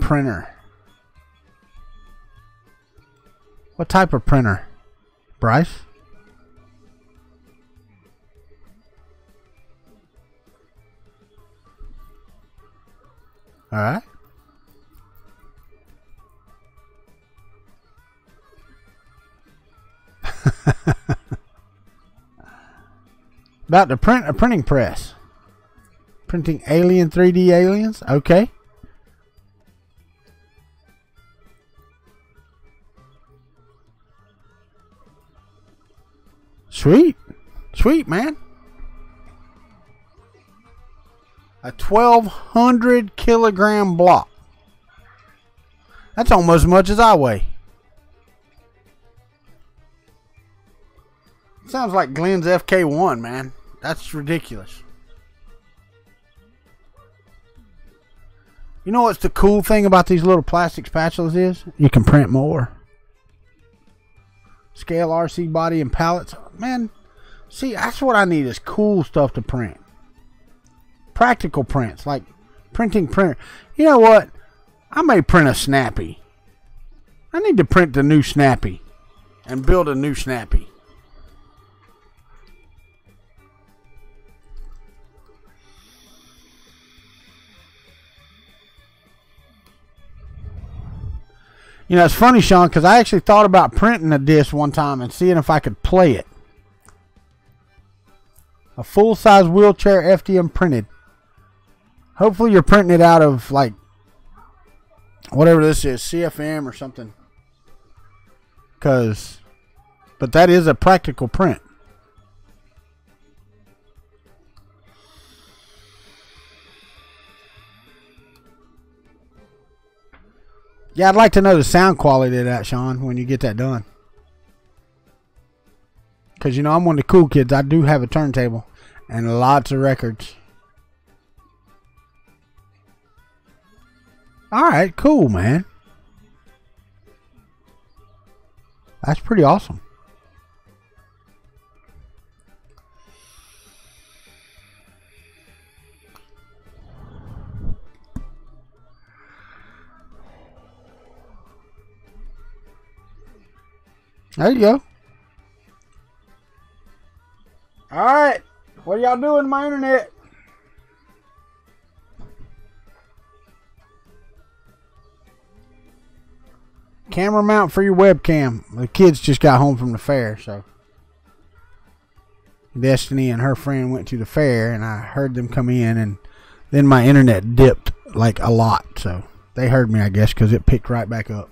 [SPEAKER 2] printer. What type of printer, Bryce? All right. About to print a printing press. Printing alien 3D aliens. Okay. Sweet, man. A 1,200 kilogram block. That's almost as much as I weigh. Sounds like Glenn's FK1, man. That's ridiculous. You know what's the cool thing about these little plastic spatulas is? You can print more. Scale RC body and pallets. Man, see, that's what I need is cool stuff to print. Practical prints, like printing printer. You know what? I may print a Snappy. I need to print the new Snappy and build a new Snappy. You know, it's funny, Sean, because I actually thought about printing a disc one time and seeing if I could play it. A full-size wheelchair FDM printed. Hopefully you're printing it out of, like, whatever this is, CFM or something. But that is a practical print. Yeah, I'd like to know the sound quality of that, Sean, when you get that done. Because, you know, I'm one of the cool kids. I do have a turntable and lots of records. All right, cool, man. That's pretty awesome. There you go. All right. What are y'all doing to my internet? Camera mount for your webcam. The kids just got home from the fair, so Destiny and her friend went to the fair, and I heard them come in, and then my internet dipped like a lot, so they heard me, I guess, because it picked right back up.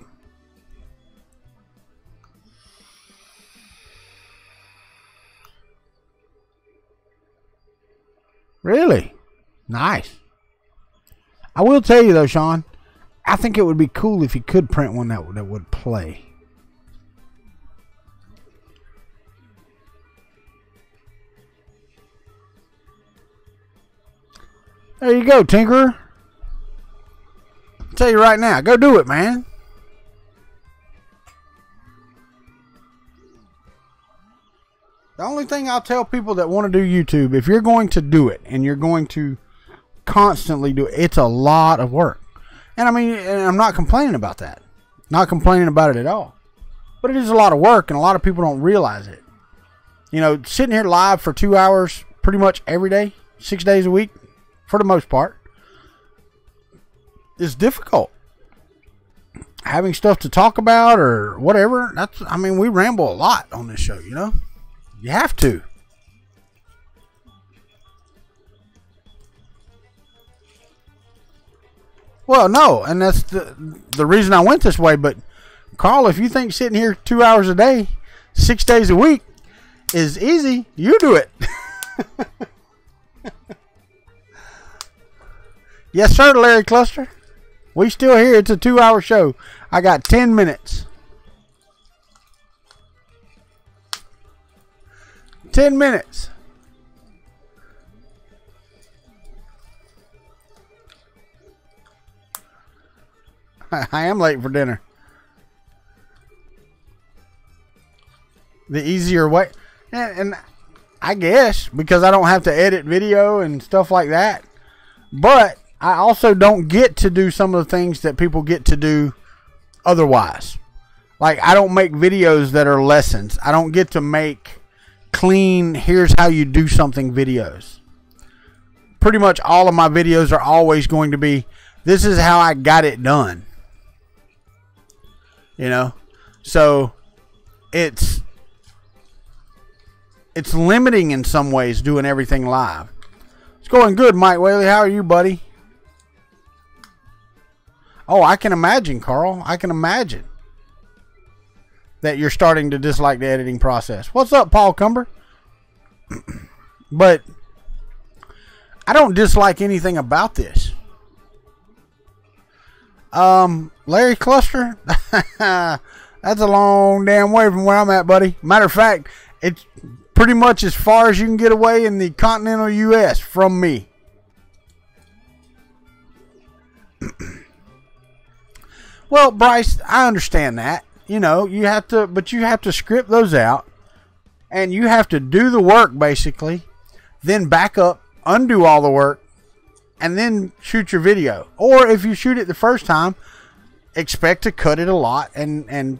[SPEAKER 2] Really? Nice. I will tell you though, Sean, I think it would be cool if you could print one that would play. There you go, Tinkerer. I'll tell you right now, go do it, man. The only thing I'll tell people that want to do YouTube, if you're going to do it and you're going to constantly do it, it's a lot of work. And I mean, and I'm not complaining about that. Not complaining about it at all. But it is a lot of work, and a lot of people don't realize it. You know, sitting here live for 2 hours pretty much every day, 6 days a week, for the most part, is difficult. Having stuff to talk about or whatever, I mean, we ramble a lot on this show, you know? You have to. Well, no, and that's the reason I went this way. But, Carl, if you think sitting here 2 hours a day, 6 days a week is easy, you do it. Yes, sir, Larry Cluster. We still here. It's a 2-hour show. I got 10 minutes. 10 minutes. I am late for dinner. The easier way. And I guess because I don't have to edit video and stuff like that. But I also don't get to do some of the things that people get to do otherwise. Like, I don't make videos that are lessons. I don't get to make clean, here's how you do something videos. Pretty much all of my videos are always going to be, this is how I got it done. You know? So, it's limiting in some ways doing everything live. It's going good, Mike Whaley. How are you, buddy? Oh, I can imagine, Carl. I can imagine that you're starting to dislike the editing process. What's up, Paul Cumber? But I don't dislike anything about this. Larry Cluster, that's a long damn way from where I'm at, buddy. Matter of fact, it's pretty much as far as you can get away in the continental U.S. from me. Well, Bryce, I understand that. You know, you have to script those out, and you have to do the work basically, then back up, undo all the work, and then shoot your video. Or if you shoot it the first time, expect to cut it a lot and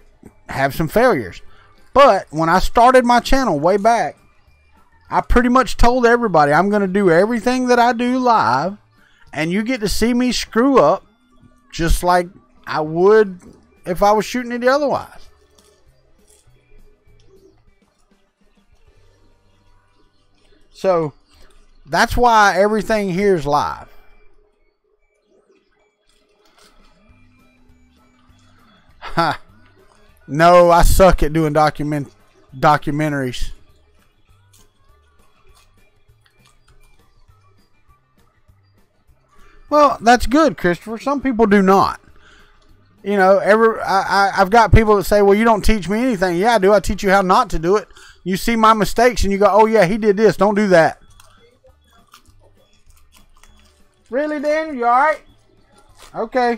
[SPEAKER 2] have some failures. But when I started my channel way back, I pretty much told everybody I'm going to do everything that I do live, and you get to see me screw up just like I would if I was shooting it otherwise. So that's why everything here is live. Ha. No, I suck at doing documentaries. Well, that's good, Christopher. Some people do not. You know, I've got people that say, well, you don't teach me anything. Yeah, I do. I teach you how not to do it. You see my mistakes and you go, oh, yeah, he did this. Don't do that. Really, Daniel? You all right? Okay.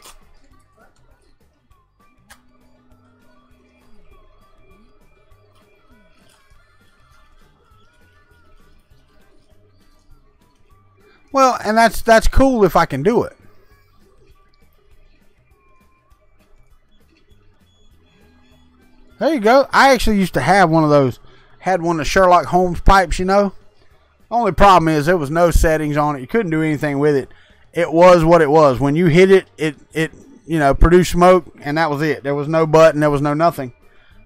[SPEAKER 2] Well, and that's cool if I can do it. There you go. I actually used to have one of those. Had one of Sherlock Holmes pipes, you know. Only problem is there was no settings on it. You couldn't do anything with it. It was what it was. When you hit it, it you know, produced smoke, and that was it. There was no button. There was no nothing.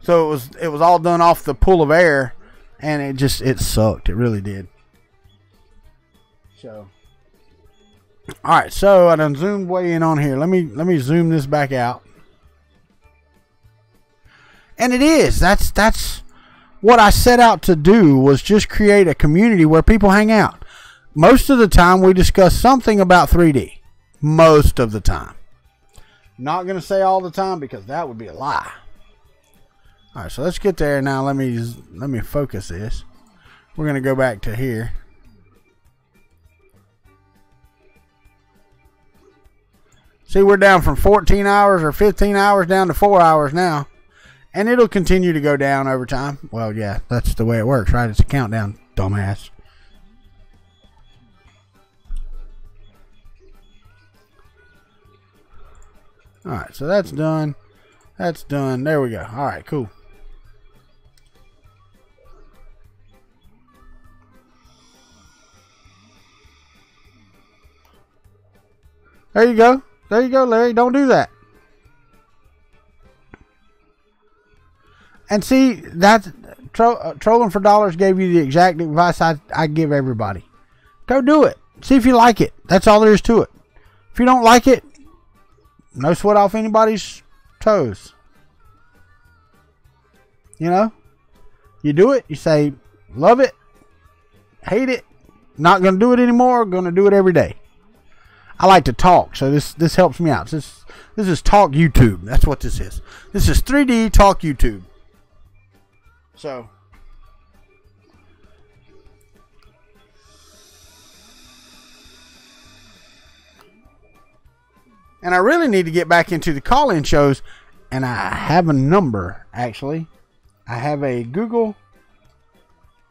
[SPEAKER 2] So it was all done off the pull of air, and it sucked. It really did. So, all right. So I done zoomed way in on here. Let me zoom this back out. And it is. That's what I set out to do, was just create a community where people hang out. Most of the time we discuss something about 3D. Most of the time. Not going to say all the time because that would be a lie. All right, so let's get there now. Let me focus this. We're going to go back to here. See, we're down from 14 hours or 15 hours down to 4 hours now. And it'll continue to go down over time. Well, yeah, that's the way it works, right? It's a countdown, dumbass. All right, so that's done. That's done. There we go. All right, cool. There you go. There you go, Larry. Don't do that. And see, that's Trolling for Dollars gave you the exact advice I give everybody. Go do it. See if you like it. That's all there is to it. If you don't like it, no sweat off anybody's toes. You know? You do it. You say, love it. Hate it. Not going to do it anymore. Going to do it every day. I like to talk, so this helps me out. This is Talk YouTube. That's what this is. This is 3D Talk YouTube. So, and I really need to get back into the call-in shows, and I have a number, actually. I have a Google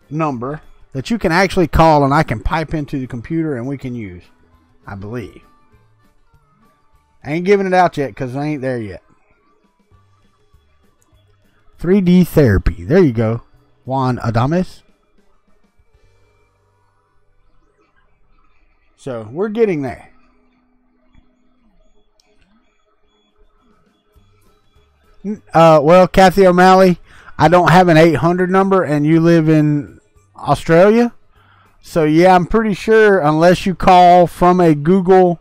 [SPEAKER 2] number that you can actually call, and I can pipe into the computer, and we can use, I believe. I ain't giving it out yet because I ain't there yet. 3D therapy. There you go. Juan Adames. So, we're getting there. Well, Kathy O'Malley, I don't have an 800 number and you live in Australia. So, yeah, I'm pretty sure unless you call from a Google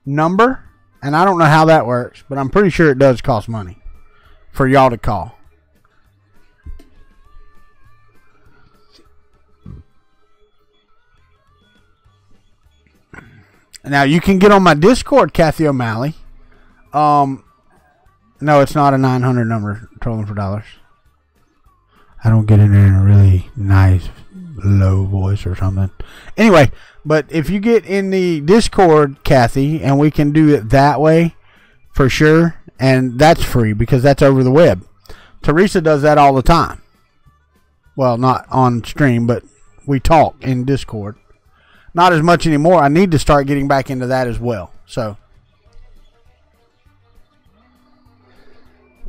[SPEAKER 2] number, and I don't know how that works, but I'm pretty sure it does cost money for y'all to call. Now, you can get on my Discord, Kathy O'Malley. No, it's not a 900 number, Trolling for Dollars. I don't get in there in a really nice, low voice or something. Anyway, but if you get in the Discord, Kathy, and we can do it that way, for sure, and that's free because that's over the web. Teresa does that all the time. Well, not on stream, but we talk in Discord. Not as much anymore. I need to start getting back into that as well. So,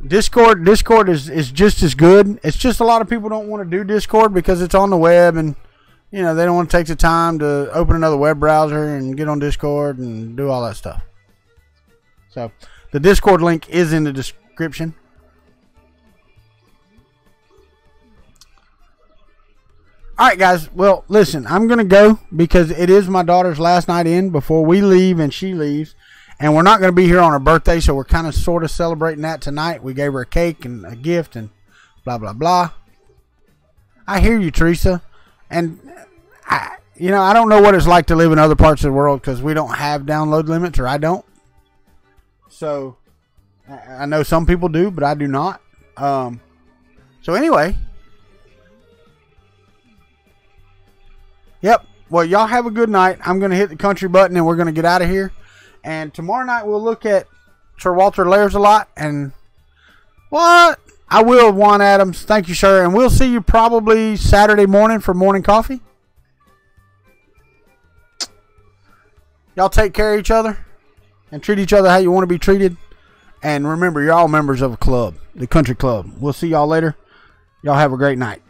[SPEAKER 2] Discord is just as good. It's just a lot of people don't want to do Discord because it's on the web, and you know they don't want to take the time to open another web browser and get on Discord and do all that stuff. So, the Discord link is in the description description. All right, guys. Well, listen, I'm going to go because it is my daughter's last night in before we leave and she leaves. And we're not going to be here on her birthday, so we're kind of sort of celebrating that tonight. We gave her a cake and a gift and blah, blah, blah. I hear you, Teresa. And, I don't know what it's like to live in other parts of the world because we don't have download limits, or I don't. So, I know some people do, but I do not. So, anyway. Yep. Well, y'all have a good night. I'm going to hit the country button and we're going to get out of here. And tomorrow night we'll look at Sir Walter Lairs a lot. And what? I will, Juan Adams. Thank you, sir. And we'll see you probably Saturday morning for morning coffee. Y'all take care of each other and treat each other how you want to be treated. And remember, you're all members of a club, the Kuntry Klub. We'll see y'all later. Y'all have a great night.